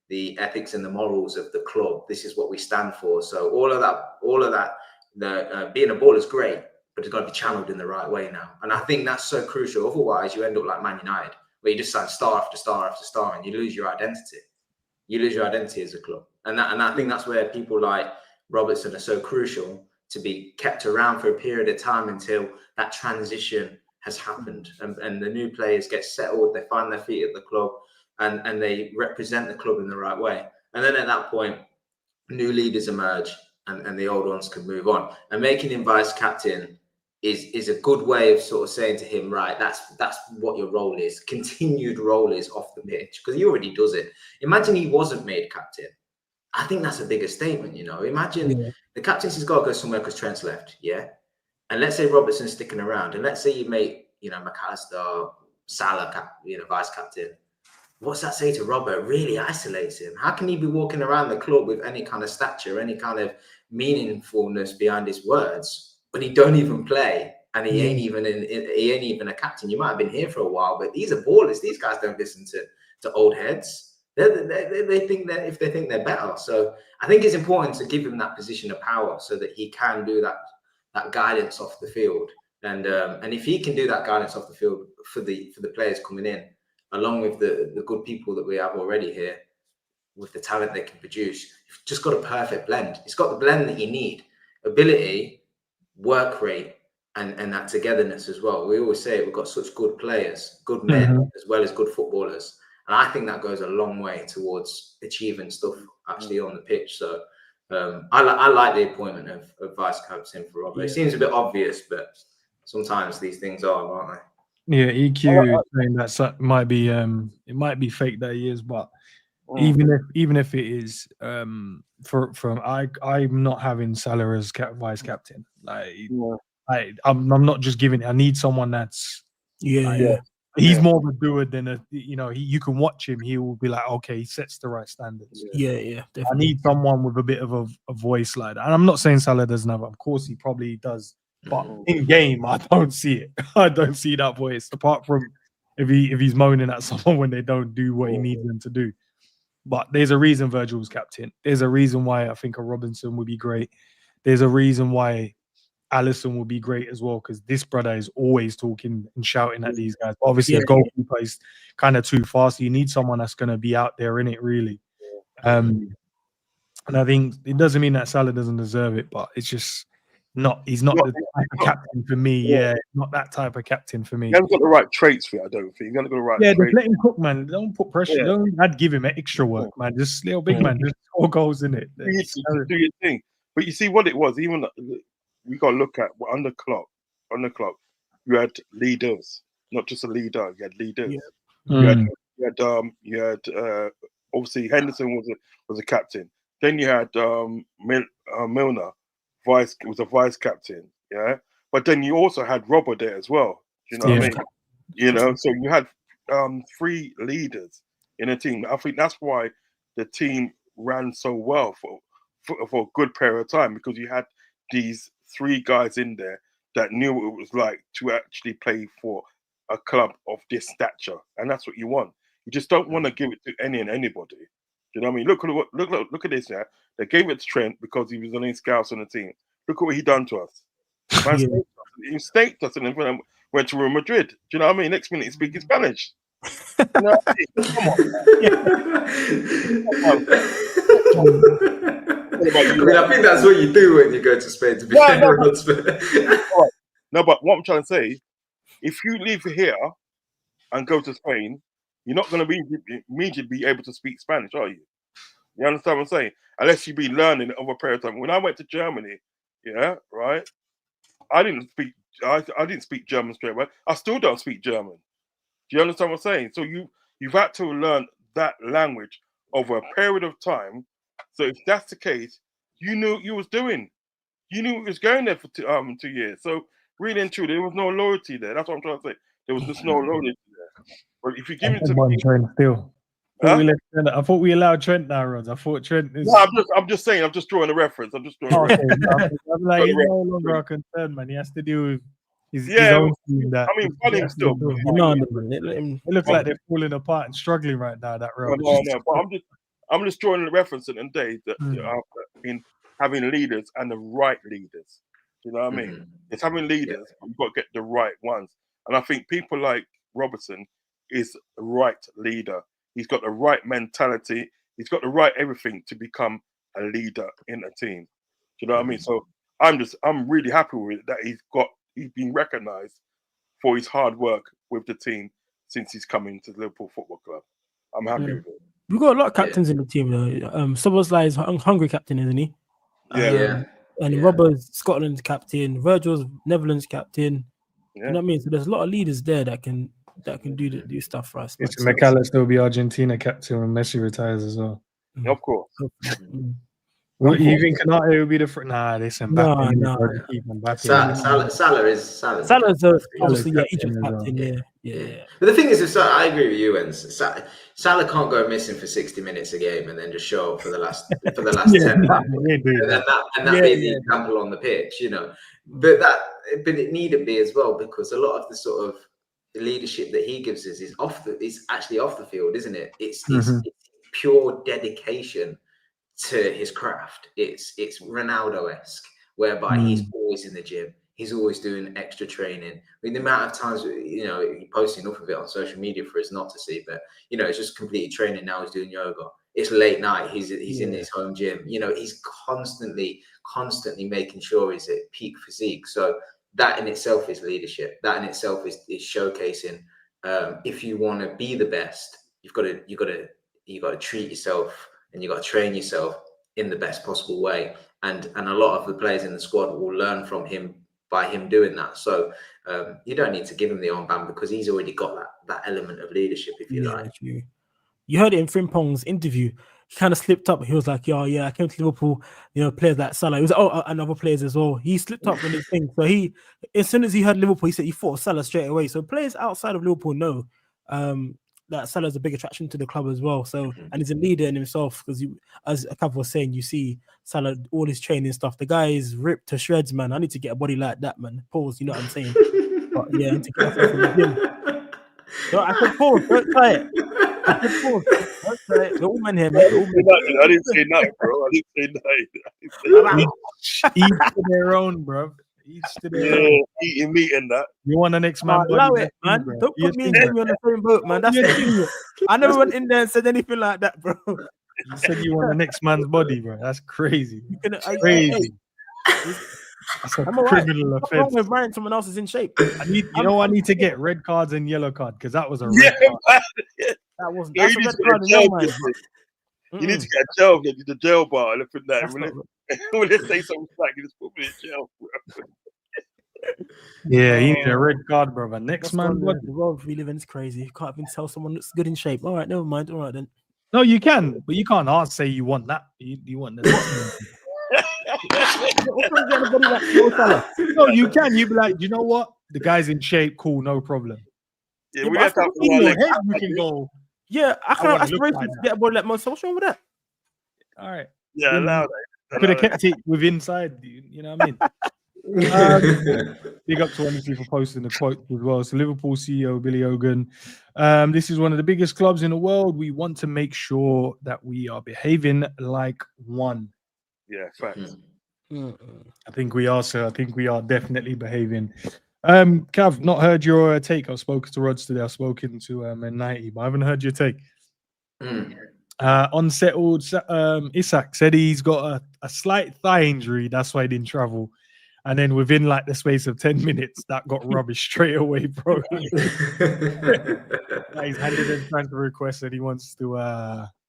the ethics and the morals of the club. This is what we stand for. So all of that, being a baller is great, but it's got to be channeled in the right way now. And I think that's so crucial. Otherwise, you end up like Man United, where you just sign star after star after star, and you lose your identity. You lose your identity as a club. And I think that's where people like Robertson are so crucial, to be kept around for a period of time until that transition has happened and the new players get settled, they find their feet at the club and they represent the club in the right way. And then at that point, new leaders emerge and the old ones can move on. And making him vice captain is a good way of sort of saying to him, right, that's what your role is. Continued role is off the pitch, because he already does it. Imagine he wasn't made captain. I think that's a bigger statement, Imagine the captaincy's got to go somewhere because Trent's left, and let's say Robertson's sticking around, and let's say you make, McAllister, Salah, vice captain. What's that say to Robert? Really isolates him. How can he be walking around the club with any kind of stature, any kind of meaningfulness behind his words, when he don't even play and he ain't even a captain? You might have been here for a while, but these are ballers. These guys don't listen to old heads. They think that if they think they're better. So I think it's important to give him that position of power so that he can do that guidance off the field. And if he can do that guidance off the field for the players coming in, along with the good people that we have already here, with the talent they can produce, you've just got a perfect blend. It's got the blend that you need: ability, work rate, and that togetherness as well. We always say we've got such good players, good men, as well as good footballers. And I think that goes a long way towards achieving stuff actually on the pitch. So I like the appointment of vice captain for Robert. It seems a bit obvious, but sometimes these things are, aren't they? Yeah, EQ saying that might be it might be fake that he is, but even if it is, I'm not having Salah as vice captain. I'm not just giving. I need someone that's he's more of a doer than you can watch him. He will be like, okay, he sets the right standards. Definitely. I need someone with a bit of a voice like that. And I'm not saying Salah doesn't have it. Of course, he probably does. But in game, I don't see it. I don't see that voice. Apart from if he's moaning at someone when they don't do what he needs them to do. But there's a reason Virgil's captain. There's a reason why I think a Robinson would be great. There's a reason why Alisson will be great as well, because this brother is always talking and shouting at these guys. But obviously, a goalkeeper is kind of too fast. You need someone that's going to be out there in it, really. And I think it doesn't mean that Salah doesn't deserve it, but it's just he's not the type of captain for me. Not that type of captain for me. He hasn't got the right traits for it, I don't think. He's not got the right traits. Just let him cook, man. Don't put pressure. I'd give him extra work, man. Just little big man, just 4 goals in it. Do your thing. But you see what it was, even we got to look at under Klopp, you had leaders. not just a leader. You had leaders. Yeah. You had obviously Henderson was a captain. Then you had Milner, was a vice captain. Yeah, but then you also had Robert there as well. Do you know what I mean? You know, so you had 3 leaders in a team. I think that's why the team ran so well for a good period of time, because you had these 3 guys in there that knew what it was like to actually play for a club of this stature, and that's what you want. You just don't want to give it to any and anybody. Do you know what I mean? Look at this. Yeah, they gave it to Trent because he was the only scouts on the team. Look at what he done to us. Man, he staked us and then went to Real Madrid. Do you know what I mean? Next minute he's speaking Spanish. You know what I mean? Come on. I mean, I think that's what you do when you go to Spain. To be fair, no, but what I'm trying to say, if you leave here and go to Spain, you're not going to immediately be able to speak Spanish, are you? You understand what I'm saying? Unless you be learning over a period of time. When I went to Germany, yeah, right, I didn't speak German straight away. I still don't speak German. Do you understand what I'm saying? So you've had to learn that language over a period of time. So if that's the case, you knew what you was doing. You knew it was going there for 2 years. So really and truly, there was no loyalty there. That's what I'm trying to say. There was just no loyalty there. But if you give it to me, Trent still. I thought we allowed Trent now, Rods. I thought Trent is. No, I'm just saying. I'm just drawing a reference. I'm just drawing a reference. I'm like, he's no longer a concern, man. He has to deal with his own team. That I mean, Bunning still. It looks like they're falling apart and struggling right now. That road. No. But I'm just drawing a reference in days that in having leaders and the right leaders. You know what I mean? It's having leaders, but you've got to get the right ones. And I think people like Robertson is the right leader. He's got the right mentality. He's got the right everything to become a leader in a team. Do you know what I mean? So I'm really happy with it that he's been recognised for his hard work with the team since he's come into the Liverpool Football Club. I'm happy with it. We've got a lot of captains in the team though. Szoboszlai is Hungary captain, isn't he? And Robert's Scotland's captain. Virgil's Netherlands captain. You know what I mean? So there's a lot of leaders there that can do stuff for us. McAllister will be Argentina captain when Messi retires as well. Of course. What you think Conor will be the front? Nah, they send back. Salah's obviously Egypt captain. Yeah. But the thing is, I agree with you, and Salah can't go missing for 60 minutes a game and then just show up for the last 10 minutes, and that be the example on the pitch, you know. But it needn't be as well, because a lot of the sort of leadership that he gives us is actually off the field, isn't it? It's pure dedication to his craft. It's Ronaldo-esque, whereby he's always in the gym, he's always doing extra training. I mean, the amount of times, you know, he posts enough of it on social media for us not to see, but you know, it's just completely training. Now he's doing yoga. It's late night. He's in his home gym. You know, he's constantly making sure he's at peak physique. So that in itself is leadership. That in itself is showcasing. If you want to be the best, you've got to treat yourself, and you got to train yourself in the best possible way. And a lot of the players in the squad will learn from him by him doing that. So you don't need to give him the armband, because he's already got that element of leadership, if you like. You heard it in Frimpong's interview. He kind of slipped up. He was like, I came to Liverpool, you know, players like Salah. He was and other players as well. He slipped up on his thing. So as soon as he heard Liverpool, he said he thought of Salah straight away. So players outside of Liverpool know that Salah's a big attraction to the club as well. So, and he's a leader in himself, because as a couple was saying, you see Salah, all his training stuff. The guy is ripped to shreds, man. I need to get a body like that, man. Pause, you know what I'm saying? But yeah, I need to get myself in the gym. No, I can pause. Don't try it. I can pause. Don't try it. We're all men here, man. I didn't say nothing, bro. I didn't say nothing. Each to their own, bro. Each to their own. Eating meat and that. You want the next man? Allow it, man. Don't put me and Jimmy on the same boat, man. That's the thing. I never went in there and said anything like that, bro. You said you want the next man's body, bro. That's crazy. Crazy. That's a criminal offense. What's wrong with Brian? Someone else is in shape. I need to get red cards and yellow card, because that was a red card. That wasn't. That's a red card in your mind. You need to get a jail. Get the jail bar. Look at that. When they say something like, you just put me in jail, bro. Yeah, you need a red card, brother. Next What's man. going on? The world we live in is crazy. You can't even tell someone looks good in shape. All right, never mind. All right then. No, you can, but you can't say you want that. You want that. What can get anybody like Mo Salah? No, you can. You be like, you know what? The guy's in shape. Cool, no problem. Yeah, Yeah, we but have to have In one your leg. head, you can go. Yeah, I can I have wanna look aspirations like to that. get a body like Mo Salah. What's wrong with that? All right. Yeah, allow You that. could have kept it with inside. You know what I mean? Big up to Honestly for posting the quote as well. So Liverpool CEO Billy Hogan. This is one of the biggest clubs in the world. We want to make sure that we are behaving like one. Yeah, facts. I think we are, sir. I think we are definitely behaving. Cav, not heard your take. I've spoken to RODZ today. I've spoken to Man90, but I haven't heard your take. Unsettled. Isak said he's got a slight thigh injury. That's why he didn't travel. And then within like the space of 10 minutes, that got rubbish straight away, bro. He's handed in transfer request and he wants to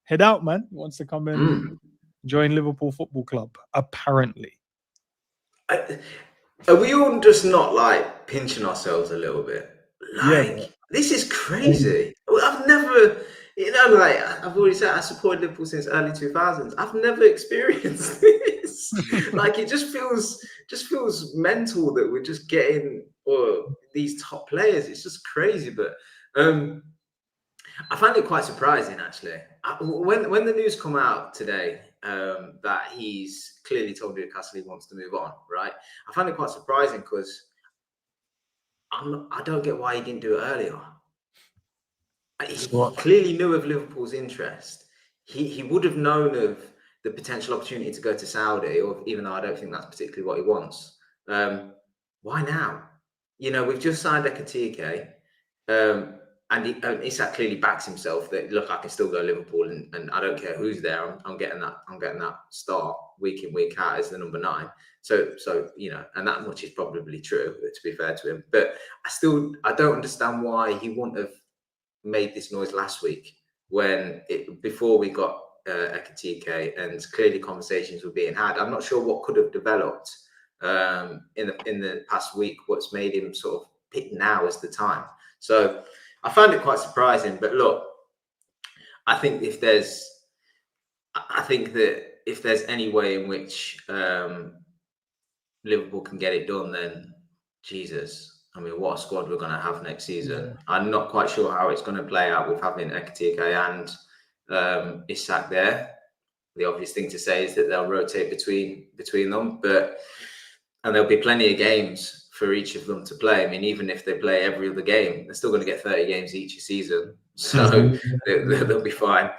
head out, man. He wants to come and join Liverpool Football Club, apparently. Are we all just not like pinching ourselves a little bit? Like, this is crazy. I've never, like I've already said, I supported Liverpool since early 2000s. I've never experienced this. Like, it just feels mental that we're just getting these top players. It's just crazy. But I find it quite surprising, actually. When the news come out today that he's clearly told Newcastle he wants to move on, right? I find it quite surprising because I don't get why he didn't do it earlier. He clearly knew of Liverpool's interest. He would have known of the potential opportunity to go to Saudi, or even though I don't think that's particularly what he wants. Why now? We've just signed Ekatike. And Isak clearly backs himself that, look, I can still go Liverpool and I don't care who's there. I'm getting that start week in, week out as the number 9. So and that much is probably true, to be fair to him. But I don't understand why he wouldn't have made this noise last week before we got Ekatike and clearly conversations were being had. I'm not sure what could have developed in the past week, what's made him sort of pick now as the time. So I find it quite surprising, but look, I think that if there's any way in which Liverpool can get it done, then Jesus, I mean, what a squad we're going to have next season. Yeah. I'm not quite sure how it's going to play out with having Ekatike and Isak there. The obvious thing to say is that they'll rotate between them, and there'll be plenty of games for each of them to play. I mean, even if they play every other game, they're still going to get 30 games each season, so they'll be fine.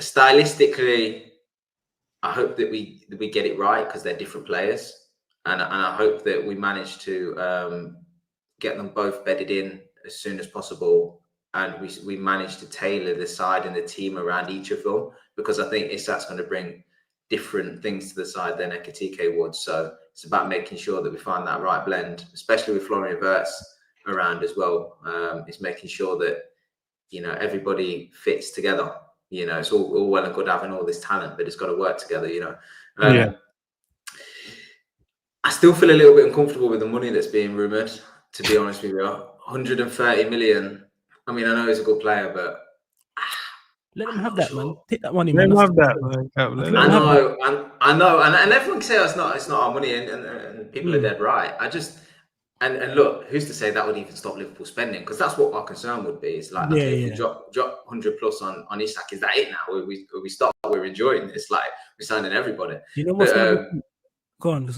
Stylistically, I hope that we get it right because they're different players, and I hope that we manage to get them both bedded in as soon as possible, and we manage to tailor the side and the team around each of them, because I think Isak's going to bring different things to the side than Ekatike would. So it's about making sure that we find that right blend, especially with Florian Wirtz around as well. It's making sure that everybody fits together. It's all well and good having all this talent, but it's got to work together. I still feel a little bit uncomfortable with the money that's being rumored, to be honest with you. 130 million. I mean, I know he's a good player, but let him have that, man. Take that money, man. Let him have that, man. I know, and everyone can say it's not our money, and people are dead right. And look, who's to say that would even stop Liverpool spending? Because that's what our concern would be. It's like, if we drop 100 plus on Isak, is that it now? We stop. We're enjoying this. Like, we're signing everybody. You know what's go on.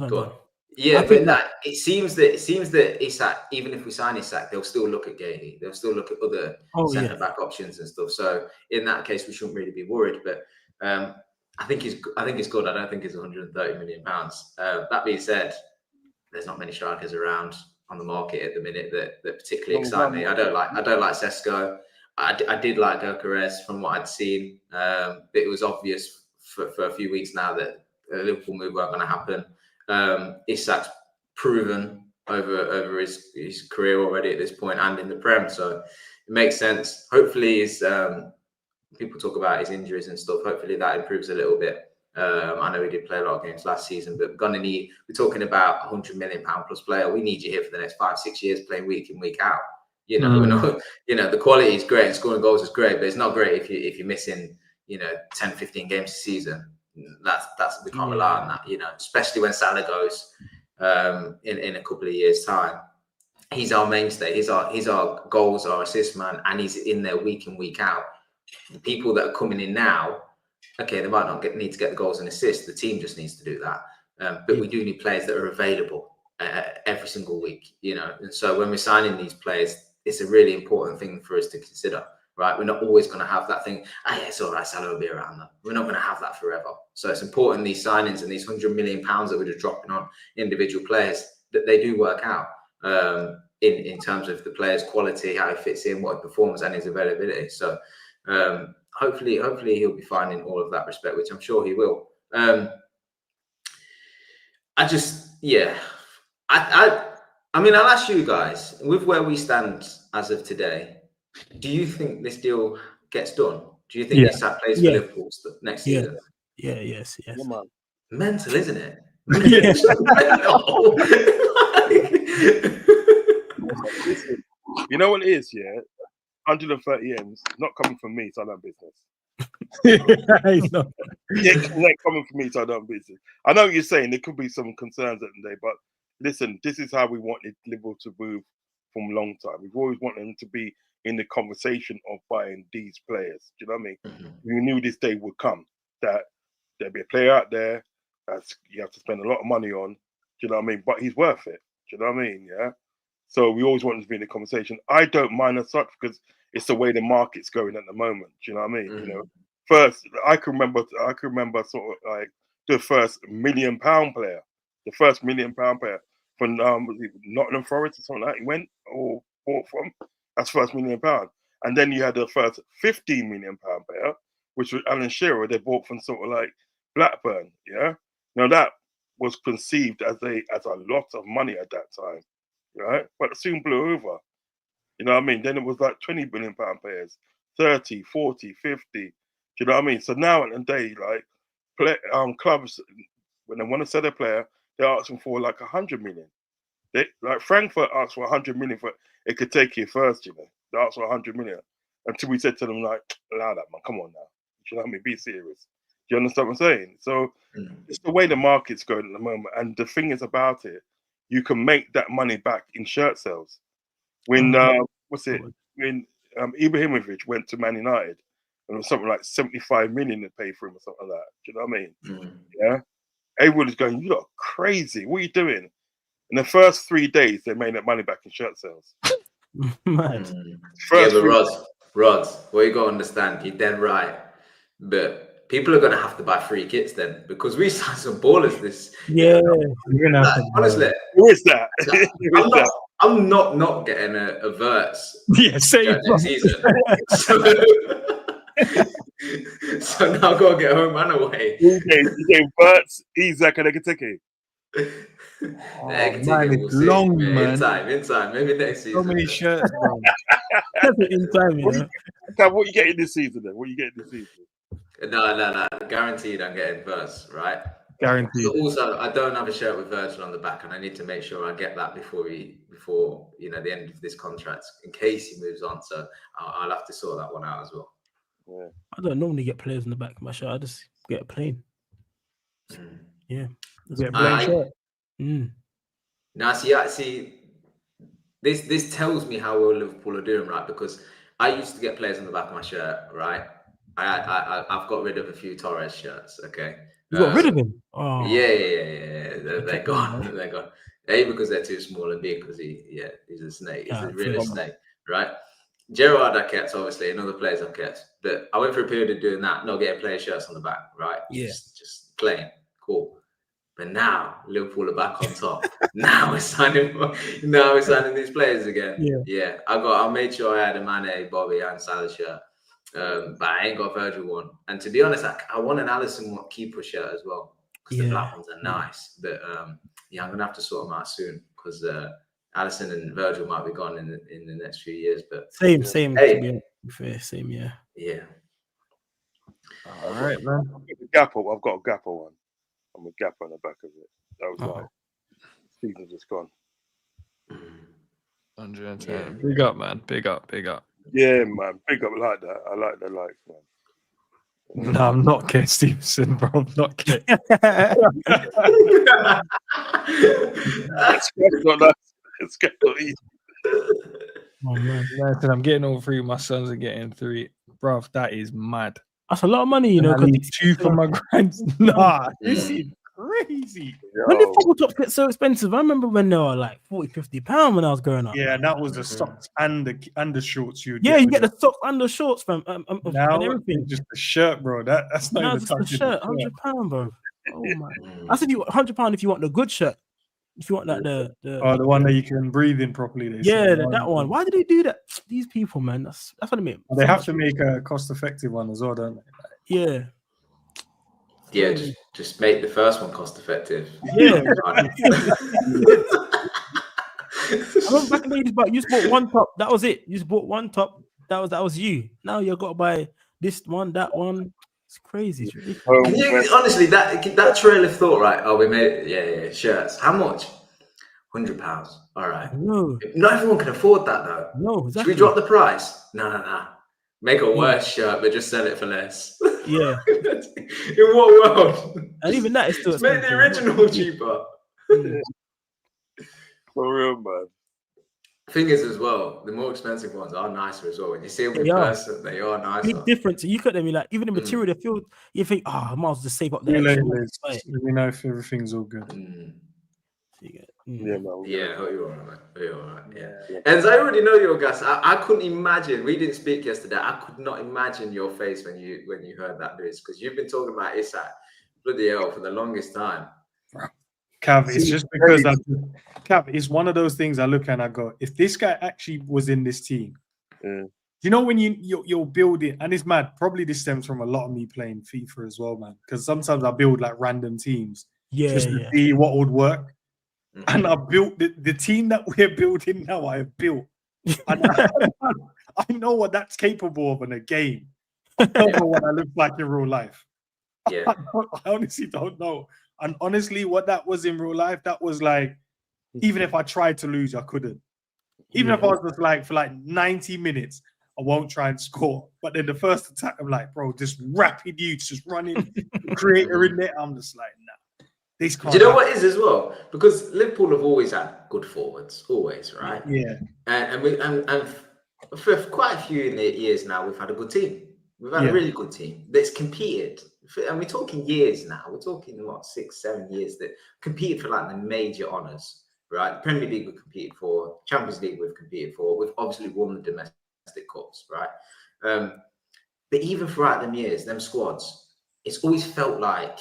Yeah, but it seems that Isak, even if we sign Isak, they'll still look at Gahey. They'll still look at other centre back options and stuff. So in that case, we shouldn't really be worried. But I think it's good. I don't think it's 130 million pounds. That being said, there's not many strikers around on the market at the minute that particularly excite me. I don't like Sesko. I did like Gyökeres from what I'd seen. But it was obvious for a few weeks now that a Liverpool move weren't going to happen. Isak's proven over his career already at this point and in the Prem, so it makes sense. Hopefully, people talk about his injuries and stuff. Hopefully, that improves a little bit. I know we did play a lot of games last season, but we're talking about £100 million plus player. We need you here for the next 5-6 years, playing week in, week out. You know, we're not, you know, the quality is great and scoring goals is great, but it's not great if you're missing, you know, 10, 15 games a season. That's we can't rely on that, you know, especially when Salah goes in a couple of years' time. He's our mainstay. He's our goals, our assist man, and he's in there week in, week out. The people that are coming in now, okay, they might not need to get the goals and assists. The team just needs to do that. But we do need players that are available every single week, you know. And so when we're signing these players, it's a really important thing for us to consider, right? We're not always going to have that thing. Yeah, it's all right, Salah will be around though. We're not going to have that forever. So it's important these signings and these £100 million that we're just dropping on individual players, that they do work out in terms of the player's quality, how he fits in, what he performs, and his availability. So hopefully he'll be fine in all of that respect, which I'm sure he will. I mean, I'll ask you guys, with where we stand as of today, do you think this deal gets done? Do you think Isak plays for Liverpool next season? Yes. Yeah, man. Mental, isn't it? Listen, you know what it is, yeah? 130 M's not coming from me, so I don't business. He's not. It's not coming from me, so I don't business. I know what you're saying. There could be some concerns at the day, but listen, this is how we wanted Liverpool to move from a long time. We've always wanted them to be in the conversation of buying these players. Do you know what I mean? We knew this day would come, that there'd be a player out there that you have to spend a lot of money on. Do you know what I mean? But he's worth it. Do you know what I mean? Yeah. So we always wanted to be in the conversation. I don't mind as such because it's the way the market's going at the moment. Do you know what I mean? You know, first I can remember sort of like the first £1 million player, the first £1 million player from Nottingham Forest or something like that. He went or bought from. That's first £1 million. And then you had the first £15 million player, which was Alan Shearer. They bought from sort of like Blackburn. Yeah. Now that was conceived as a lot of money at that time, right? But it soon blew over. You know what I mean? Then it was like £20 billion players, 30, 40, 50. Do you know what I mean? So now in the day, like clubs, when they want to sell a player, they're asking for like 100 million. Like Frankfurt asked for 100 million for it could take you first, you know. They asked for 100 million. Until we said to them, like, allow that, man, come on now. Do you know what I mean? Be serious. Do you understand what I'm saying? So it's the way the market's going at the moment. And the thing is about it, you can make that money back in shirt sales. When when Ibrahimovic went to Man United, and it was something like 75 million to pay for him or something like that. Do you know what I mean? Yeah. Everyone is going, you look crazy. What are you doing? In the first 3 days, they made that money back in shirt sales. Mad. But Rods, what you got to understand, you're dead right. But people are going to have to buy free kits then, because we signed some ballers this. Yeah. You're gonna have to Honestly, Who is that? I'm not getting a verse. Yeah, same next season. So now I've got to get home and away. You gave Bertz, Isak, and Ekitike. Man, it's long, man. In time, maybe next season. So many shirts, bro. In time, you know. What are you getting this season then? What are you getting this season? No. Guaranteed I'm getting verse, right? Guaranteed. So also, I don't have a shirt with Virgil on the back, and I need to make sure I get that before the end of this contract, in case he moves on. So I'll have to sort that one out as well. Yeah. I don't normally get players on the back of my shirt. I just get a plain. Yeah. Get a plain shirt. Now, see, this tells me how well Liverpool are doing, right? Because I used to get players on the back of my shirt, right? I've got rid of a few Torres shirts. Okay, you got rid of him. Oh, yeah. They're gone. They're gone. A, because they're too small, and B, because he's a snake. He's a real snake, right? Gerrard I kept, obviously, and other players I kept. But I went through a period of doing that, not getting player shirts on the back, right? Yeah. Just playing, cool. But now Liverpool are back on top. Now we're signing these players again. Yeah. I made sure I had a Mane, Bobby, and Salah shirt. But I ain't got Virgil one. And to be honest, I want an Alisson keeper shirt as well, because the black ones are nice. But I'm gonna have to sort them out soon, because Alisson and Virgil might be gone in the next few years. But same. Hey. To be fair, same. Yeah. All right, man. I've got a Gapper one. I'm a Gapper on the back of it. That was like season just gone. 110. Yeah. Big up, man. Big up. Yeah, man. Big up like that. I like the likes, man. No, I'm not Kate Stevenson, bro. I'm not Kate. It's not that. It's not easy. Oh man, Listen, I'm getting all 3. My sons are getting 3. Bro, that is mad. that's a lot of money, you know. And I need 2 for my grands. Nah, this is crazy. When did Yo. football tops get so expensive? I remember when they were like 40, 50 pounds when I was growing up. Yeah, and that was the socks and the shorts you would Yeah, you with get it. the socks and the shorts, fam, Now and everything. just the shirt, bro. That's not Now even just the touching shirt, the shirt. £100, bro. Oh my! I said you £100 if you want the good shirt. If you want that the Oh, the one that you can breathe in properly. They yeah, say. that one. Why did they do that? These people, man. That's what I mean. They have to make a cost-effective one as well, don't they? Yeah. Yeah, just make the first one cost effective. Yeah. I remember back in the days, but you just bought one top. That was it. You just bought one top. That was you. Now you got to buy this one, that one. It's crazy. It's ridiculous. Can you honestly that trail of thought, right? Oh, we made yeah shirts. How much? £100. All right. No, Not everyone can afford that though. no, exactly. Should we drop the price? No. Make a worse shirt, but just sell it for less. Yeah. In what world? And even that is still Just make the original cheaper. For real, man. Thing is, as well, the more expensive ones are nicer as well. When you see them in person, they are nicer. Big difference. You look at them, like even the material, they feel. You think, I might as well just save up the extra. Let me know if everything's all good. Yeah, man. Yeah, you're all right. You're all right. Yeah. And I already know your gas. I couldn't imagine. We didn't speak yesterday. I could not imagine your face when you heard that news, because you've been talking about Isak, bloody hell, for the longest time. Cav, it's just because Cav, it's one of those things I look at and I go, if this guy actually was in this team, you know, when you're building, and it's mad, probably this stems from a lot of me playing FIFA as well, man. Because sometimes I build like random teams just to see what would work. And I built the team that we're building now. I have built. And I know what that's capable of in a game. I don't know what I look like in real life. Yeah. I honestly don't know. And honestly, what that was in real life, that was like, even if I tried to lose, I couldn't. Even if I was just like, for like 90 minutes, I won't try and score. But then the first attack, I'm like, bro, just rapid youths, just running, creator in there. I'm just like, nah. This can't Do you know what it is as well? Because Liverpool have always had good forwards, always, right? Yeah. And for quite a few years now, we've had a good team. We've had a really good team that's competed. And we're talking years now. We're talking, 6, 7 years that competed for like the major honours, right? The Premier League we've competed for, Champions League we've competed for. We've obviously won the domestic cups, right? But even throughout them years, them squads, it's always felt like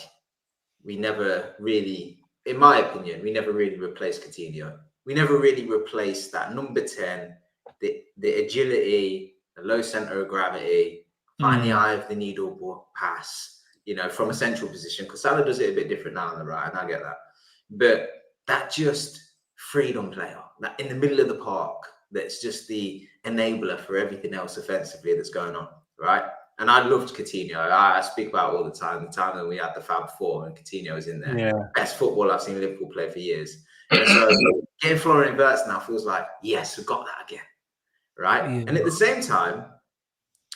we never really, in my opinion, we never really replaced Coutinho. We never really replaced that number 10, the agility, the low centre of gravity, find the eye of the needle pass, from a central position, because Salah does it a bit different now on the right, and I get that. But that just freedom player, that in the middle of the park, that's just the enabler for everything else offensively that's going on, right? And I loved Coutinho. I speak about it all the time that we had the Fab Four and Coutinho was in there. Yeah. Best football I've seen Liverpool play for years. And so getting Florian Wirtz now feels like, yes, we've got that again, right? Yeah. And at the same time,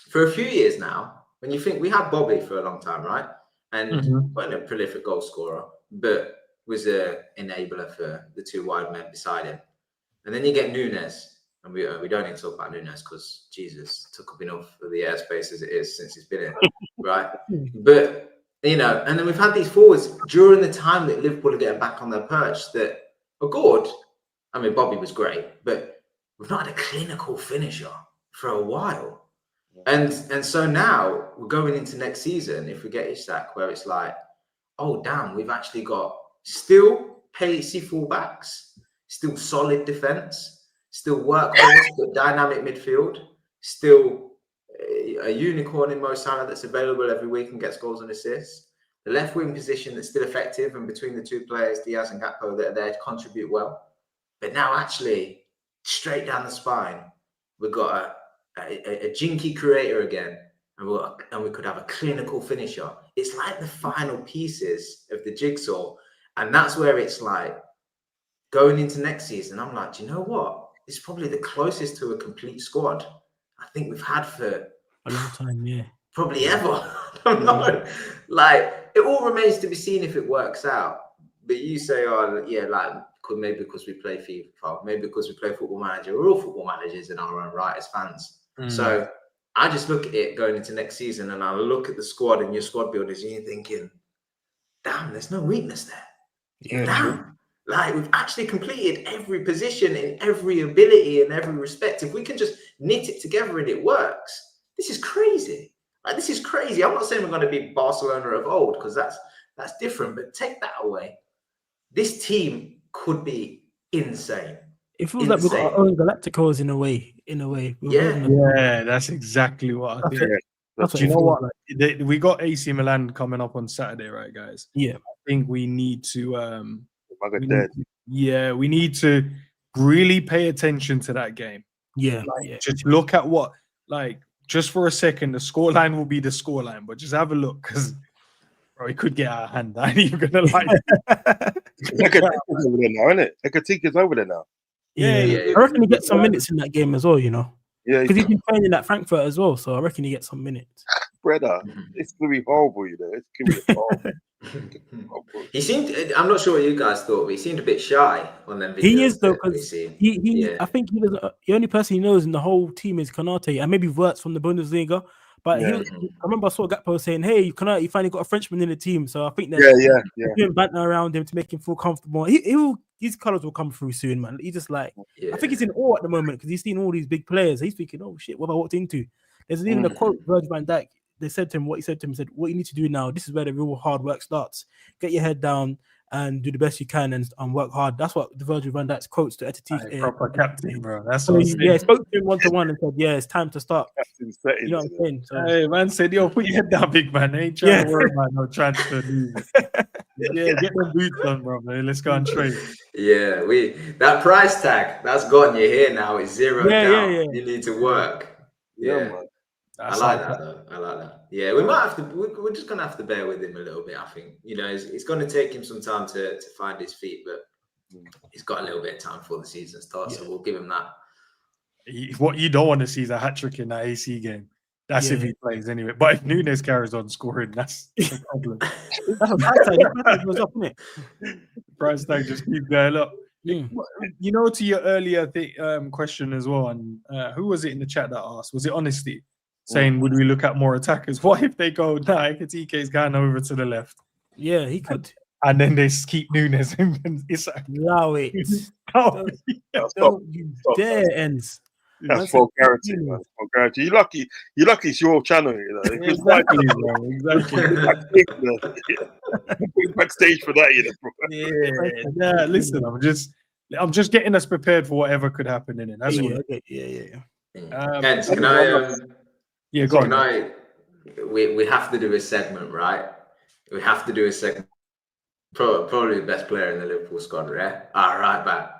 for a few years now, when you think we had Bobby for a long time, right? And wasn't a prolific goal scorer, but was an enabler for the two wide men beside him. And then you get Nunes. And we don't need to talk about Nunes because Jesus took up enough of the airspace as it is since he's been here, right? But, and then we've had these forwards during the time that Liverpool are getting back on their perch that are good. I mean, Bobby was great, but we've not had a clinical finisher for a while. And so now we're going into next season, if we get Isak, where it's like, oh, damn, we've actually got still pacey fullbacks, still solid defence, still workhorse, but dynamic midfield, still a unicorn in Mo Salah that's available every week and gets goals and assists. The left wing position that's still effective, and between the two players, Diaz and Gakpo, that are there to contribute well. But now actually, straight down the spine, we've got a jinky creator again, and we could have a clinical finisher. It's like the final pieces of the jigsaw. And that's where it's like going into next season, I'm like, do you know what? It's probably the closest to a complete squad I think we've had for a long time, yeah. Probably ever. I don't know. Like, it all remains to be seen if it works out. But you say, oh, yeah, like, maybe because we play FIFA, maybe because we play Football Manager. We're all football managers in our own right as fans. So I just look at it going into next season, and I look at the squad and your squad builders, and you're thinking, damn, there's no weakness there. Yeah, Damn. Like, we've actually completed every position in every ability in every respect. If we can just knit it together and it works, this is crazy. Like, this is crazy. I'm not saying we're going to be Barcelona of old, because that's different, but take that away. This team could be insane. It feels like we've got our own Galacticos in a way. Yeah, that's exactly what I think. That's Do you know what? Like, we got AC Milan coming up on Saturday, right, guys? Yeah. I think we need to we need to really pay attention to that game. Yeah. Like, just look at what, like, just for a second, the scoreline will be the scoreline, but just have a look, because it could get out of hand. I ain't even gonna lie. Ekatika's over there now, isn't it? Ekatika's over there now. Yeah. I reckon he gets some minutes in that game as well, you know. Yeah, because he's been playing at Frankfurt as well, so I reckon he gets some minutes. Brother, it's gonna be horrible, you know. It's gonna be horrible. He seemed, I'm not sure what you guys thought, but he seemed a bit shy on them videos. He is, though, because I think he doesn't, the only person he knows in the whole team is Konate, and maybe Wirtz from the Bundesliga. But I remember I saw Gakpo saying, "Hey, Konate, you finally got a Frenchman in the team." So I think that doing banter around him to make him feel comfortable. His colours will come through soon, man. He's just like, I think he's in awe at the moment because he's seen all these big players. He's thinking, "Oh shit, what have I walked into?" There's even a quote, Virgil van Dijk. They said to him, what he said to him, he said, "What you need to do now, this is where the real hard work starts. Get your head down and do the best you can and work hard." That's what the Virgil van Dijk's quotes to Etienne. Proper captain, bro. That's so what he spoke to him one-to-one and said, "Yeah, it's time to start." You know what I'm saying? So, hey, man said, "Yo, put your head down, big man. Ain't trying to worry about no transfer news." Get them boots on, bro. Man. Let's go and trade. Yeah, that price tag that's gotten you here now is zero down. You need to work. Man. I like that though. I like that. Yeah, we might have to. We're just gonna have to bear with him a little bit. I think it's going to take him some time to find his feet, but he's got a little bit of time before the season starts, so we'll give him that. What you don't want to see is a hat trick in that AC game. That's if he plays anyway. But if Nunes carries on scoring, that's the problem. That's a price tag. The price tag goes up, isn't it? Price tag just keeps going up. You know, to your earlier question as well, and who was it in the chat that asked? Was it Honesty? Saying, would we look at more attackers? What if they go, Ekatike is going over to the left? Yeah, he could. And then they keep Nunes and Isak. Allow it. Don't you dare, Ends. That's vulgarity, man. Vulgarity. You're lucky it's your channel, you know. Exactly, bro. Exactly. Backstage for that, you know. Yeah, listen, I'm just getting us prepared for whatever could happen in it. That's Hence, can I go on. We have to do a segment, right? We have to do a segment. Probably the best player in the Liverpool squad, right? All right, back.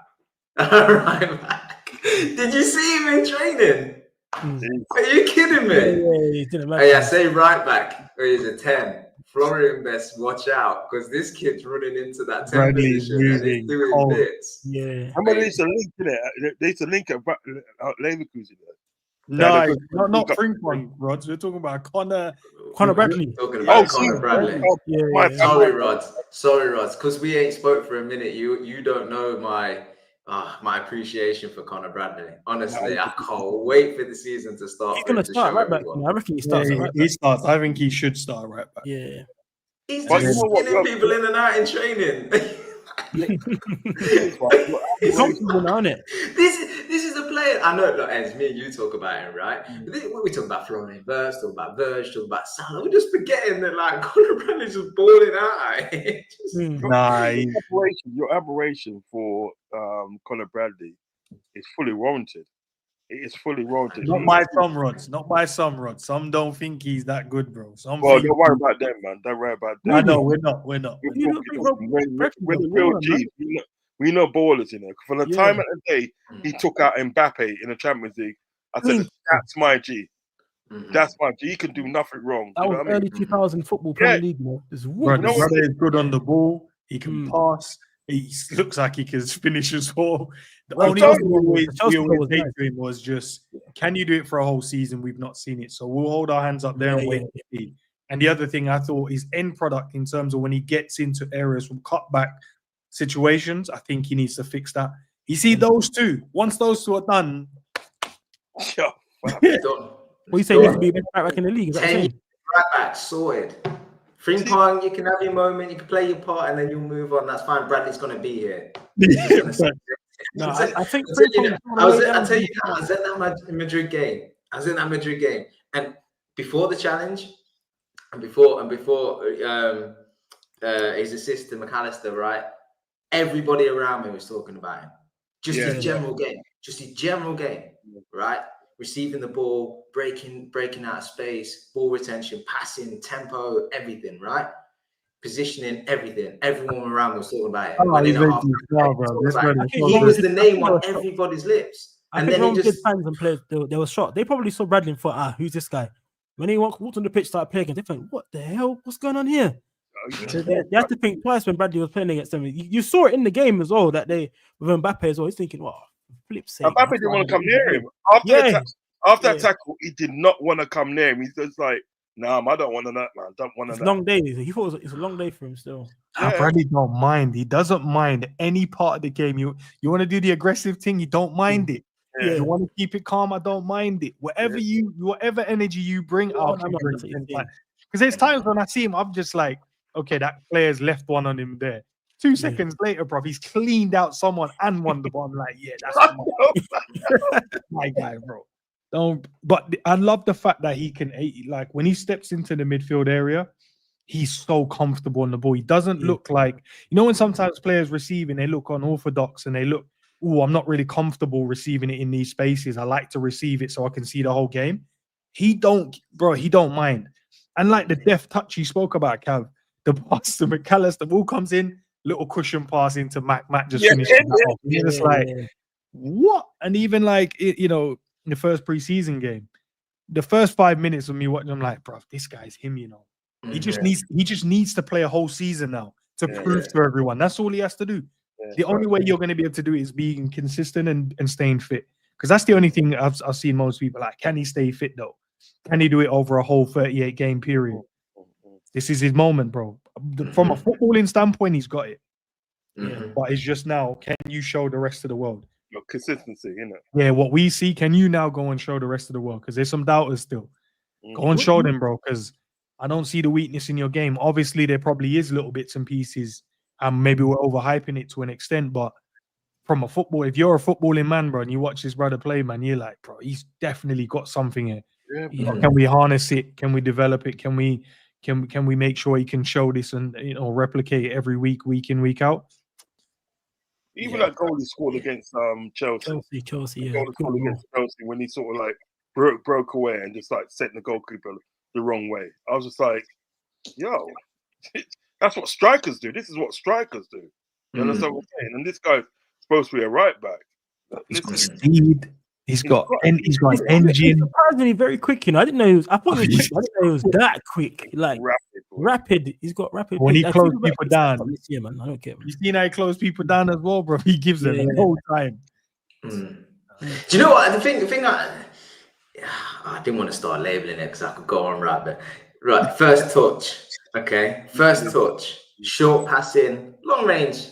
Did you see him in training? Are you kidding me? Say right back. He's a 10. Florian Best, watch out, because this kid's running into that 10 position and he's doing bits. Yeah. How many there's a link in it? There's a link at Leverkusen. No, not Frimpong, Rods. We're talking about Conor Bradley. Talking about Conor Bradley. Sorry, Rods. Because we ain't spoke for a minute. You don't know my appreciation for Conor Bradley. Honestly, I can't wait for the season to start. He's gonna start right back. I reckon he starts. He starts. I think he should start right back. Yeah. He's just skinning people in and out in training. He's comfortable now, isn't it? This is a player. I know, look, as me and you talk about him, right? But we talk about Florian Wirtz, talk about Verge, talk about Salah. We're just forgetting that, like, Conor Bradley's just balling out. Your admiration for Conor Bradley is fully warranted. It is fully warranted. Not by some Rods. Some don't think he's that good, bro. Don't worry about them, man. Don't worry about them. I know, we're not. We're the real G's. We know ballers, you know. From the time at the day he took out Mbappe in the Champions League, I said, that's my G. That's fine. He can do nothing wrong. That You know was what I mean? early 2000 football Premier League, man. There's Bro, the know what brother is good on the ball. He can Mm. pass. He looks like he can finish as well. The Well, only Chelsea thing goal we was always nice. say to him was just, can you do it for a whole season? We've not seen it. So we'll hold our hands up there and wait to see. And the other thing I thought is end product in terms of when he gets into areas from cutback situations, I think he needs to fix that. You see those two, once those two are done. Yeah. What you say needs to be a best right back in the league? Is that what you're saying? Right back, sorted. Frimpong, you can have your moment, you can play your part, and then you'll move on. That's fine. Bradley's going to be here. No, I think I was at that Madrid game. And before the challenge, and before his assist to McAllister, right? Everybody around me was talking about him. Just his general game, right? Receiving the ball, breaking out of space, ball retention, passing, tempo, everything, right? Positioning, everything. Everyone around was talking about it. He was the name on everybody's lips. I think when fans and players, they were shocked. They probably saw Bradley and thought, who's this guy? When he walked on the pitch, started playing again, they think, what the hell? What's going on here? So they have to think twice when Bradley was playing against them. You saw it in the game as well, that day with Mbappe as well. He's thinking, what? Flip sake. Mbappe didn't want to come near him. After that tackle, he did not want to come near him. He's just like, nah, I don't want to that, man. Don't want to. It's a long day. He thought it's a long day for him still. Bradley don't mind. He doesn't mind any part of the game. You want to do the aggressive thing, you don't mind it. Yeah. You want to keep it calm, I don't mind it. Whatever energy you bring, I'll keep bringing. Because there's times when I see him, I'm just like, okay, that player's left one on him there. 2 seconds later, bro, he's cleaned out someone and won the ball. I'm like, yeah, that's my guy, bro. But I love the fact that he can, like, when he steps into the midfield area, he's so comfortable on the ball. He doesn't look like, when sometimes players receiving, they look unorthodox and they look, I'm not really comfortable receiving it in these spaces. I like to receive it so I can see the whole game. He don't mind. And like the deft touch you spoke about, Cav, the pass to McAllister, the ball comes in, little cushion pass into Mac just finishes that off. You're just like, what? And even like, in the first preseason game, the first 5 minutes of me watching, I'm like, bro, this guy's him, He just needs to play a whole season now to prove to everyone. That's all he has to do. The only way you're going to be able to do it is being consistent and staying fit. Because that's the only thing I've seen most people like. Can he stay fit though? Can he do it over a whole 38 game period? This is his moment, bro. From a footballing standpoint, he's got it. But it's just now, can you show the rest of the world? Your consistency, innit? Yeah, what we see, can you now go and show the rest of the world? Because there's some doubters still. Go and show them, bro, because I don't see the weakness in your game. Obviously, there probably is little bits and pieces, and maybe we're overhyping it to an extent, but from a football, if you're a footballing man, bro, and you watch this brother play, man, you're like, bro, he's definitely got something here. Can we harness it? Can we develop it? Can we make sure he can show this and replicate it every week in, week out? Even that goal he scored against Chelsea. Chelsea, Goal he scored against Chelsea when he sort of like broke away and just like setting the goalkeeper the wrong way. I was just like, yo, that's what strikers do. This is what strikers do. You understand what I'm saying? And this guy's supposed to be a right back. He's got speed. He's got engine. He's surprisingly very quick. I didn't know he was. I thought he was quick. I didn't know he was that quick. Like rapid. He's got rapid. When he closes people down, yeah, man. I don't care. You seen how he closes people down as well, bro. He gives them the whole time. Do you know what? The thing I didn't want to start labeling it because I could go on right. First touch. Okay. First touch. Short passing, long range.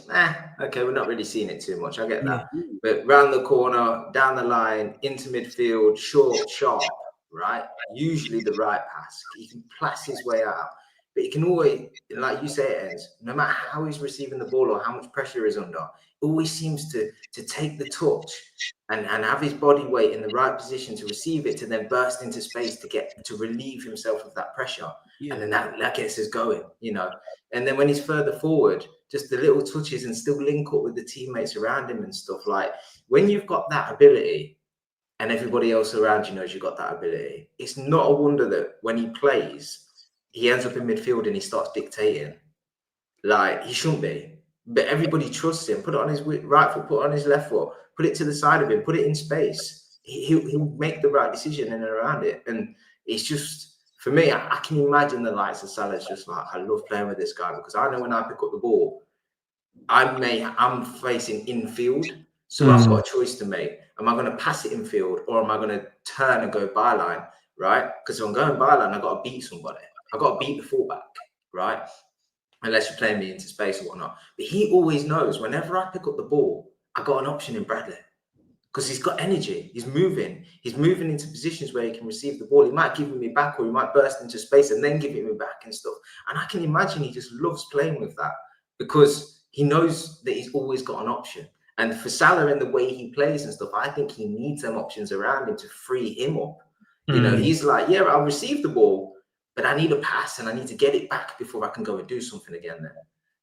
Okay, we're not really seeing it too much. I get that. But round the corner, down the line, into midfield, short, sharp, right? Usually the right pass. He can pass his way out. But he can always, like you say, Ends, no matter how he's receiving the ball or how much pressure is under, always seems to take the touch and have his body weight in the right position to receive it, to then burst into space to relieve himself of that pressure. And then that gets us going, And then when he's further forward, just the little touches and still link up with the teammates around him and stuff. Like when you've got that ability and everybody else around you knows you've got that ability, it's not a wonder that when he plays, he ends up in midfield and he starts dictating. Like he shouldn't be. But everybody trusts him. Put it on his right foot, put it on his left foot, put it to the side of him, put it in space. He'll make the right decision in and around it. And It's just, for me, I can imagine the likes of Salah's just like, I love playing with this guy because I know when I pick up the ball, I'm facing infield, so I've got a choice to make. Am I going to pass it infield or am I going to turn and go byline, right? Because if I'm going byline, I've got to beat somebody. I've got to beat the fullback, right? Unless you're playing me into space or whatnot. But he always knows whenever I pick up the ball, I got an option in Bradley. Because he's got energy, he's moving into positions where he can receive the ball. He might give it me back, or he might burst into space and then give it me back and stuff. And I can imagine he just loves playing with that because he knows that he's always got an option. And for Salah and the way he plays and stuff, I think he needs them options around him to free him up. You know, he's like, yeah, I'll receive the ball, but I need a pass and I need to get it back before I can go and do something again then.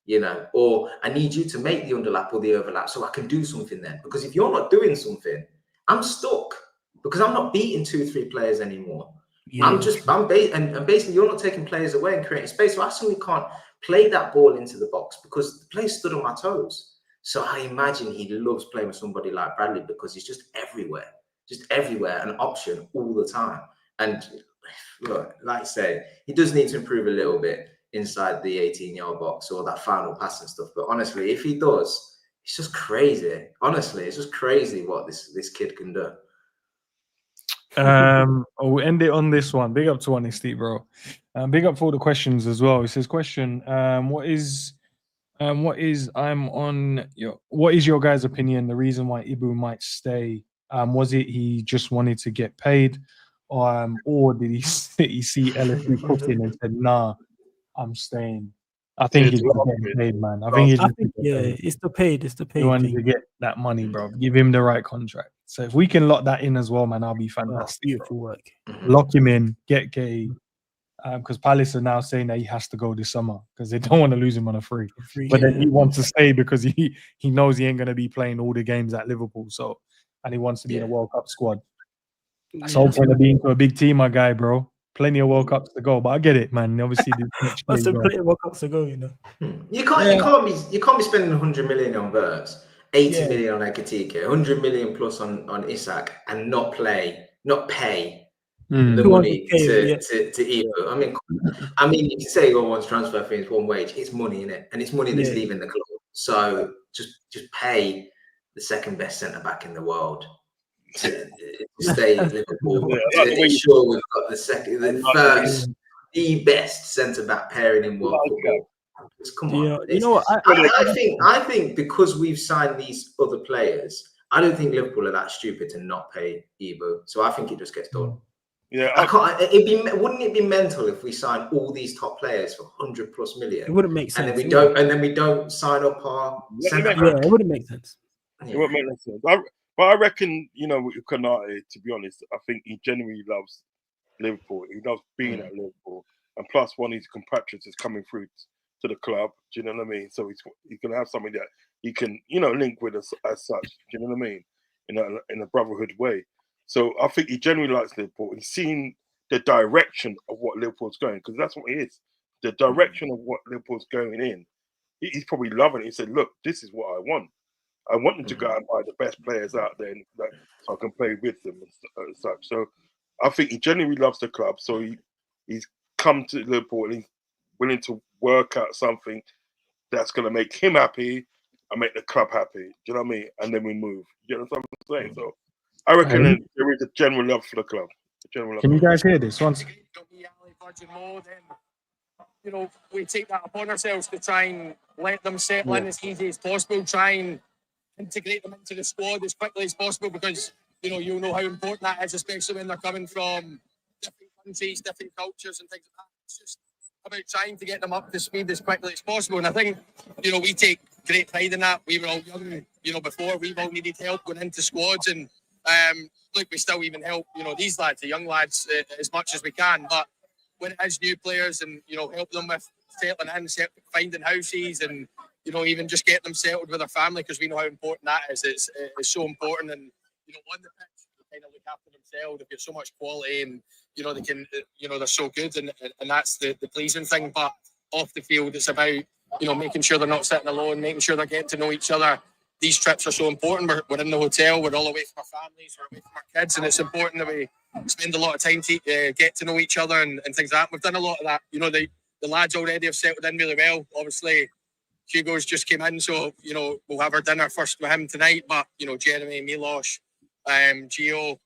You know, or I need you to make the underlap or the overlap so I can do something then. Because if you're not doing something, I'm stuck because I'm not beating 2-3 players anymore. Yeah. And basically you're not taking players away and creating space. So I suddenly can't play that ball into the box because the player stood on my toes. So I imagine he loves playing with somebody like Bradley because he's just everywhere, an option all the time. And look, like I say, he does need to improve a little bit inside the 18-yard box or that final pass and stuff. But honestly, if he does, it's just crazy. Honestly, it's just crazy what this kid can do. We'll end it on this one. Big up to Honesty, bro. Big up for all the questions as well. It says, question, what is your guys' opinion, the reason why Ibu might stay? Was it he just wanted to get paid? Or did he see LSU cooking and said, nah, I'm staying? I think he's getting paid, man. It's the paid. He wanted to get that money, bro. Give him the right contract. So if we can lock that in as well, man, I'll be fantastic. Beautiful work. Lock him in, get K. Because Palace are now saying that he has to go this summer because they don't want to lose him on a free. But then he wants to stay because he knows he ain't going to be playing all the games at Liverpool. So, and he wants to be in a World Cup squad. That's the whole point of being to a big team, my guy, bro. Plenty of World Cups to go, but I get it, man. Obviously, there's plenty of World Cups to go, you know. You can't be spending 100 million on Verts, 80 million on Ekitike, 100 million plus on Isak, and not pay the money to Ibu. I mean, you can say one's transfer fee is one wage. It's money in it, and it's money that's leaving the club. So just pay the second best centre back in the world to stay at Liverpool to ensure we've got the best centre back pairing in world football. Come on, you know what? I think because we've signed these other players, I don't think Liverpool are that stupid to not pay Ibu. So I think it just gets done. Yeah, wouldn't it be mental if we sign all these top players for 100+ million? It wouldn't make sense. And then we don't sign up our centre back. Yeah, it wouldn't make sense. It wouldn't make sense. But I reckon, you know, with Konate, to be honest, I think he genuinely loves Liverpool. He loves being at Liverpool. And plus, one of his compatriots is coming through to the club. Do you know what I mean? So he's going to have something that he can, you know, link with us as such. Do you know what I mean? In a brotherhood way. So I think he genuinely likes Liverpool. He's seen the direction of what Liverpool's going, because that's what it is. The direction of what Liverpool's going in. He's probably loving it. He said, look, this is what I want. I want them to go out and buy the best players out there so I can play with them and such. So I think he genuinely loves the club. So he's come to Liverpool and he's willing to work out something that's going to make him happy and make the club happy. Do you know what I mean? And then we move. You know what I'm saying? So I reckon there is a general love for the club. Can you guys hear this? Once. You know, we take that upon ourselves to try and let them settle in as easy as possible, try and integrate them into the squad as quickly as possible, because you know how important that is, especially when they're coming from different countries, different cultures and things like that. It's just about trying to get them up to speed as quickly as possible. And I think, we take great pride in that. We were all young, before we've all needed help going into squads, and look, we still even help, these lads, the young lads, as much as we can. But when it is new players and, help them with settling in, finding houses and, even just get them settled with their family, because we know how important that is. It's so important. And, on the pitch, they kind of look after themselves. They've got so much quality and, they can, they're so good. And that's the pleasing thing. But off the field, it's about, making sure they're not sitting alone, making sure they're getting to know each other. These trips are so important. We're in the hotel. We're all away from our families. We're away from our kids. And it's important that we spend a lot of time to get to know each other and things like that. We've done a lot of that. You know, the lads already have settled in really well. Obviously, Hugo's just came in, so, you know, we'll have our dinner first with him tonight. But, you know, Jeremy, Milos, Gio,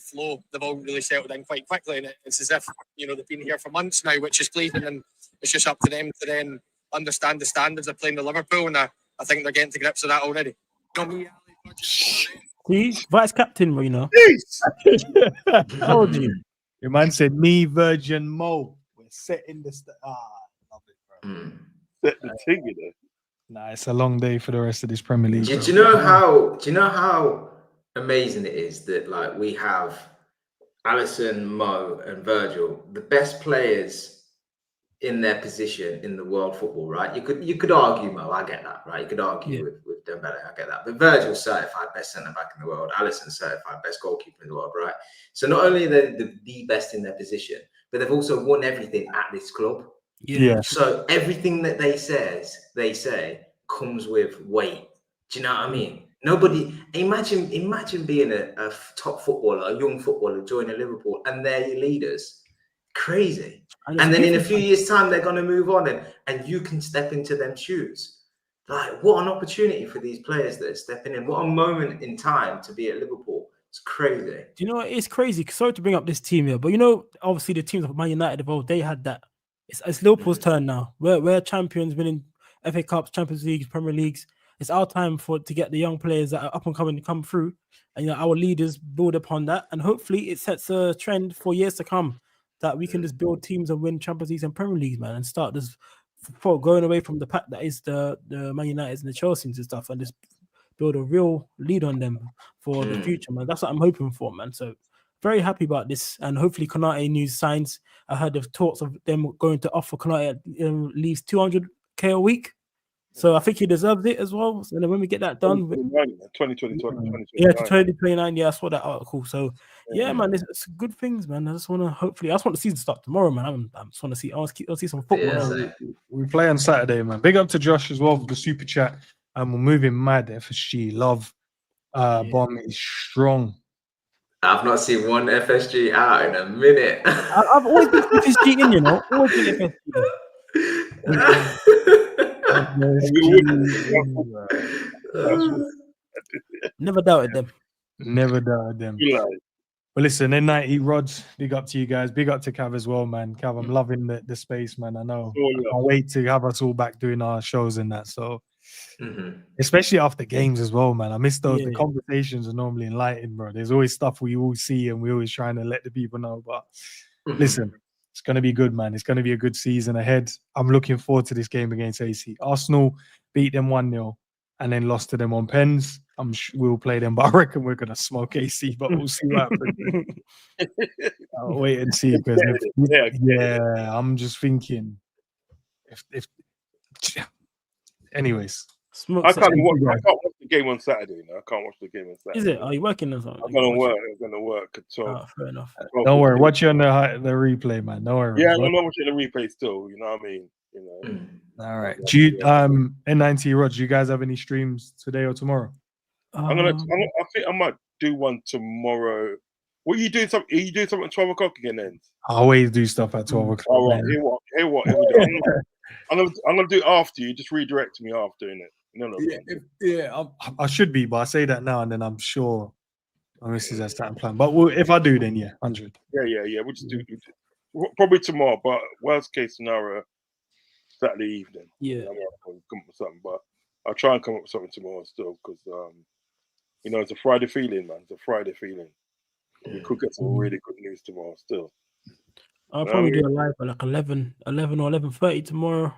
Flo, they've all really settled in quite quickly. And it's as if, you know, they've been here for months now, which is pleasing. And it's just up to them to then understand the standards of playing the Liverpool. And I think they're getting to grips with that already. You know, me, See, vice captain, you know. Told you. Your man said, me, Virgin Mo. We're setting the love it, bro. Set the thing, you know. Nah, it's a long day for the rest of this Premier League. Do you know how amazing it is that, like, we have Alisson, Mo, and Virgil, the best players in their position in the world football, right? You could argue Mo, I get that, right? You could argue with Dembele, I get that. But Virgil's certified best centre back in the world. Alisson's certified best goalkeeper in the world, right? So not only are they the best in their position, but they've also won everything at this club. Yeah. So everything that they say comes with weight. Do you know what I mean? Nobody imagine being a top footballer, a young footballer joining Liverpool, and they're your leaders. Crazy. And then in a few years' time, they're going to move on, and you can step into them shoes. Like, what an opportunity for these players that are stepping in. What a moment in time to be at Liverpool. It's crazy. Do you know what? It's crazy. Sorry to bring up this team here, but you know, obviously the teams of Man United of old, they had that. It's Liverpool's turn now. We're champions, winning FA Cups, Champions Leagues, Premier Leagues. It's our time to get the young players that are up and coming to come through, and, you know, our leaders build upon that, and hopefully it sets a trend for years to come that we can just build teams and win Champions Leagues and Premier Leagues, man, and start this for going away from the pack that is the Man United and the Chelseas and stuff, and just build a real lead on them for the future, man. That's what I'm hoping for, man. So very happy about this, and hopefully Konate news signs. I heard of talks of them going to offer Konate at least 200k a week. So I think he deserves it as well. So then when we get that done, 2029. Yeah, to 2029. Yeah, I saw that article. So yeah, man, it's good things, man. I just want the season to start tomorrow, man. I just want to see. I want to see some football. Yeah, we play on Saturday, man. Big up to Josh as well for the super chat. And we're moving mad. FSG love. Bomb is strong. I've not seen one FSG out in a minute. I've always been FSG in, you know. Always been FSG. Never doubted them. Well, listen, N90 Rods, big up to you guys. Big up to Cav as well, man. Cav, I'm loving the space, man. I know. I can't wait to have us all back doing our shows and that. So, especially after games as well, man. I miss those. The conversations are normally enlightening, bro. There's always stuff we all see and we're always trying to let the people know. But listen, it's going to be good, man. It's going to be a good season ahead. I'm looking forward to this game against AC. Arsenal beat them 1-0 and then lost to them on pens. I'm sure we'll play them, but I reckon we're going to smoke AC, but we'll see what happens. I'll wait and see. Because I'm just thinking if anyways. I can't watch the game on Saturday. You know? I can't watch the game on Saturday. Is it? Are you working or something? I'm gonna work. So fair enough. Don't worry. Watch you on the replay, man. Don't worry. Yeah, I'm not watching the replay still. You know what I mean? You know. All right. Do you N90 Rod? Do you guys have any streams today or tomorrow? I think I might do one tomorrow. What are you doing? Are you doing something at 12 o'clock again? Then I always do stuff at 12 o'clock. All right. Hear what? I'm gonna do it after you. Just redirect me after, innit? No. I should be, but I say that now, and then I'm sure my missus has that plan. But if I do, then 100. Yeah. We'll just do probably tomorrow. But worst case scenario, Saturday evening. Yeah. I'm gonna come up with something, but I'll try and come up with something tomorrow still, because you know, it's a Friday feeling, man. It's a Friday feeling. We could get some really good news tomorrow still. I'll probably do a live at like 11 or 11:30 tomorrow.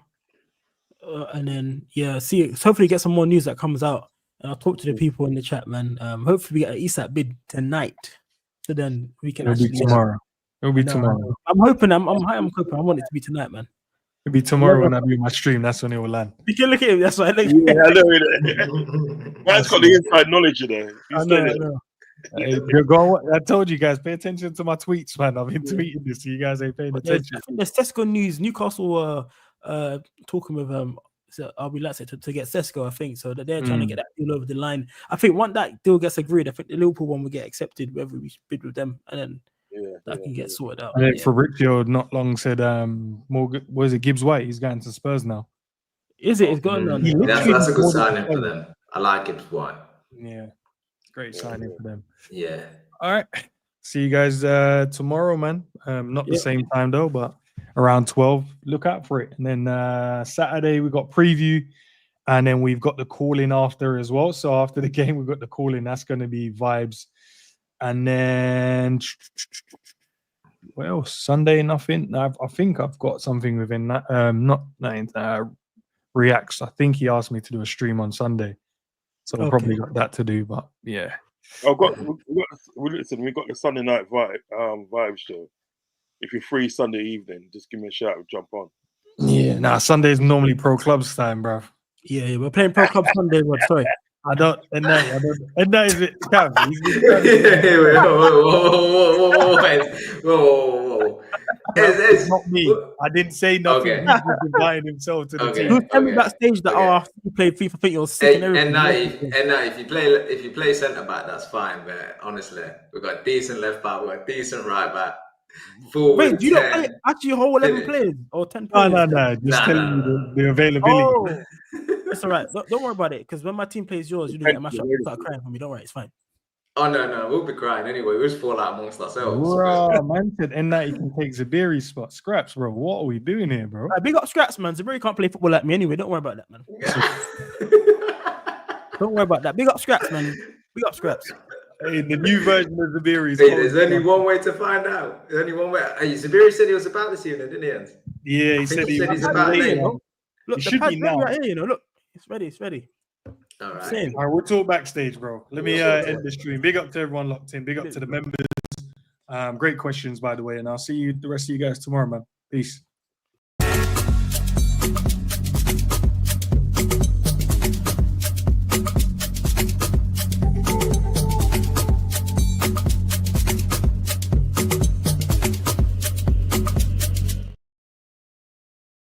And then, hopefully get some more news that comes out. And I'll talk to the people in the chat, man. Hopefully we get an Isak bid tonight. So then we can It'll be tomorrow. It'll be tomorrow. I'm hoping. I'm hoping. I want it to be tonight, man. It'll be tomorrow when I do my stream. That's when it will land. You can look at him. That's why I like. Yeah, I know. Man's got the inside knowledge, you know. I know. Hey, I told you guys, pay attention to my tweets, man. I've been tweeting this, so you guys ain't paying attention. I think there's Tesco news. Newcastle were talking with RB Leipzig to get Sesko, I think, so that they're trying to get that deal over the line. I think once that deal gets agreed, I think the Liverpool one will get accepted, whether we bid with them, and then that can get sorted out. And then Fabrizio not long said, Morgan, what is it, Gibbs White? He's going to Spurs now. Is it? It's going on. That's a good signing for them. I like Gibbs White. Yeah, great signing for them. Yeah. All right. See you guys tomorrow, man. Not the same time though, but around 12. Look out for it. And then Saturday we got preview, and then we've got the call in after as well. So after the game, we've got the call in. That's going to be vibes. And then well, Sunday nothing. I think I've got something within that. Reacts. I think he asked me to do a stream on Sunday, so I've probably got that to do. But yeah. We got the Sunday night vibe show. If you're free Sunday evening, just give me a shout. We'll jump on. Yeah, Sunday's normally pro clubs time, bro. Yeah, we're playing pro club Sunday. Sorry, I don't. And that is it. Whoa. It's not me. I didn't say nothing. Okay. He's just inviting himself to the team. Who told me backstage that after you played FIFA, I think you're sick and everything. And if you play centre back, that's fine. But honestly, we've got decent left back, we've got decent right back. Wait, do you not play actually a whole 11 players or 10 players? No. Just telling you the availability. It's all right. Don't worry about it, because when my team plays yours, you do get a mashup. Start crying for me. Don't worry, it's fine. Oh no, we'll be crying anyway. We'll just fall out amongst ourselves. Bro, man said N90 can take Zabiri's spot. Scraps, bro. What are we doing here, bro? Big up Scraps, man. Zabiri can't play football like me anyway. Don't worry about that, man. Don't worry about that. Big up Scraps, man. Big up Scraps. Hey, the new version of Zabiri's. Hey, there's only one way to find out. There's only one way. Hey, Zabiri said he was about this evening, didn't he? Yeah, he said he's about to it. Look, the should pad's be ready now. right here, Look, it's ready. All right. All right, we'll talk backstage, bro. Let me end the stream. Big up to everyone locked in. Big up to the members. Great questions, by the way. And I'll see you, the rest of you guys tomorrow, man. Peace.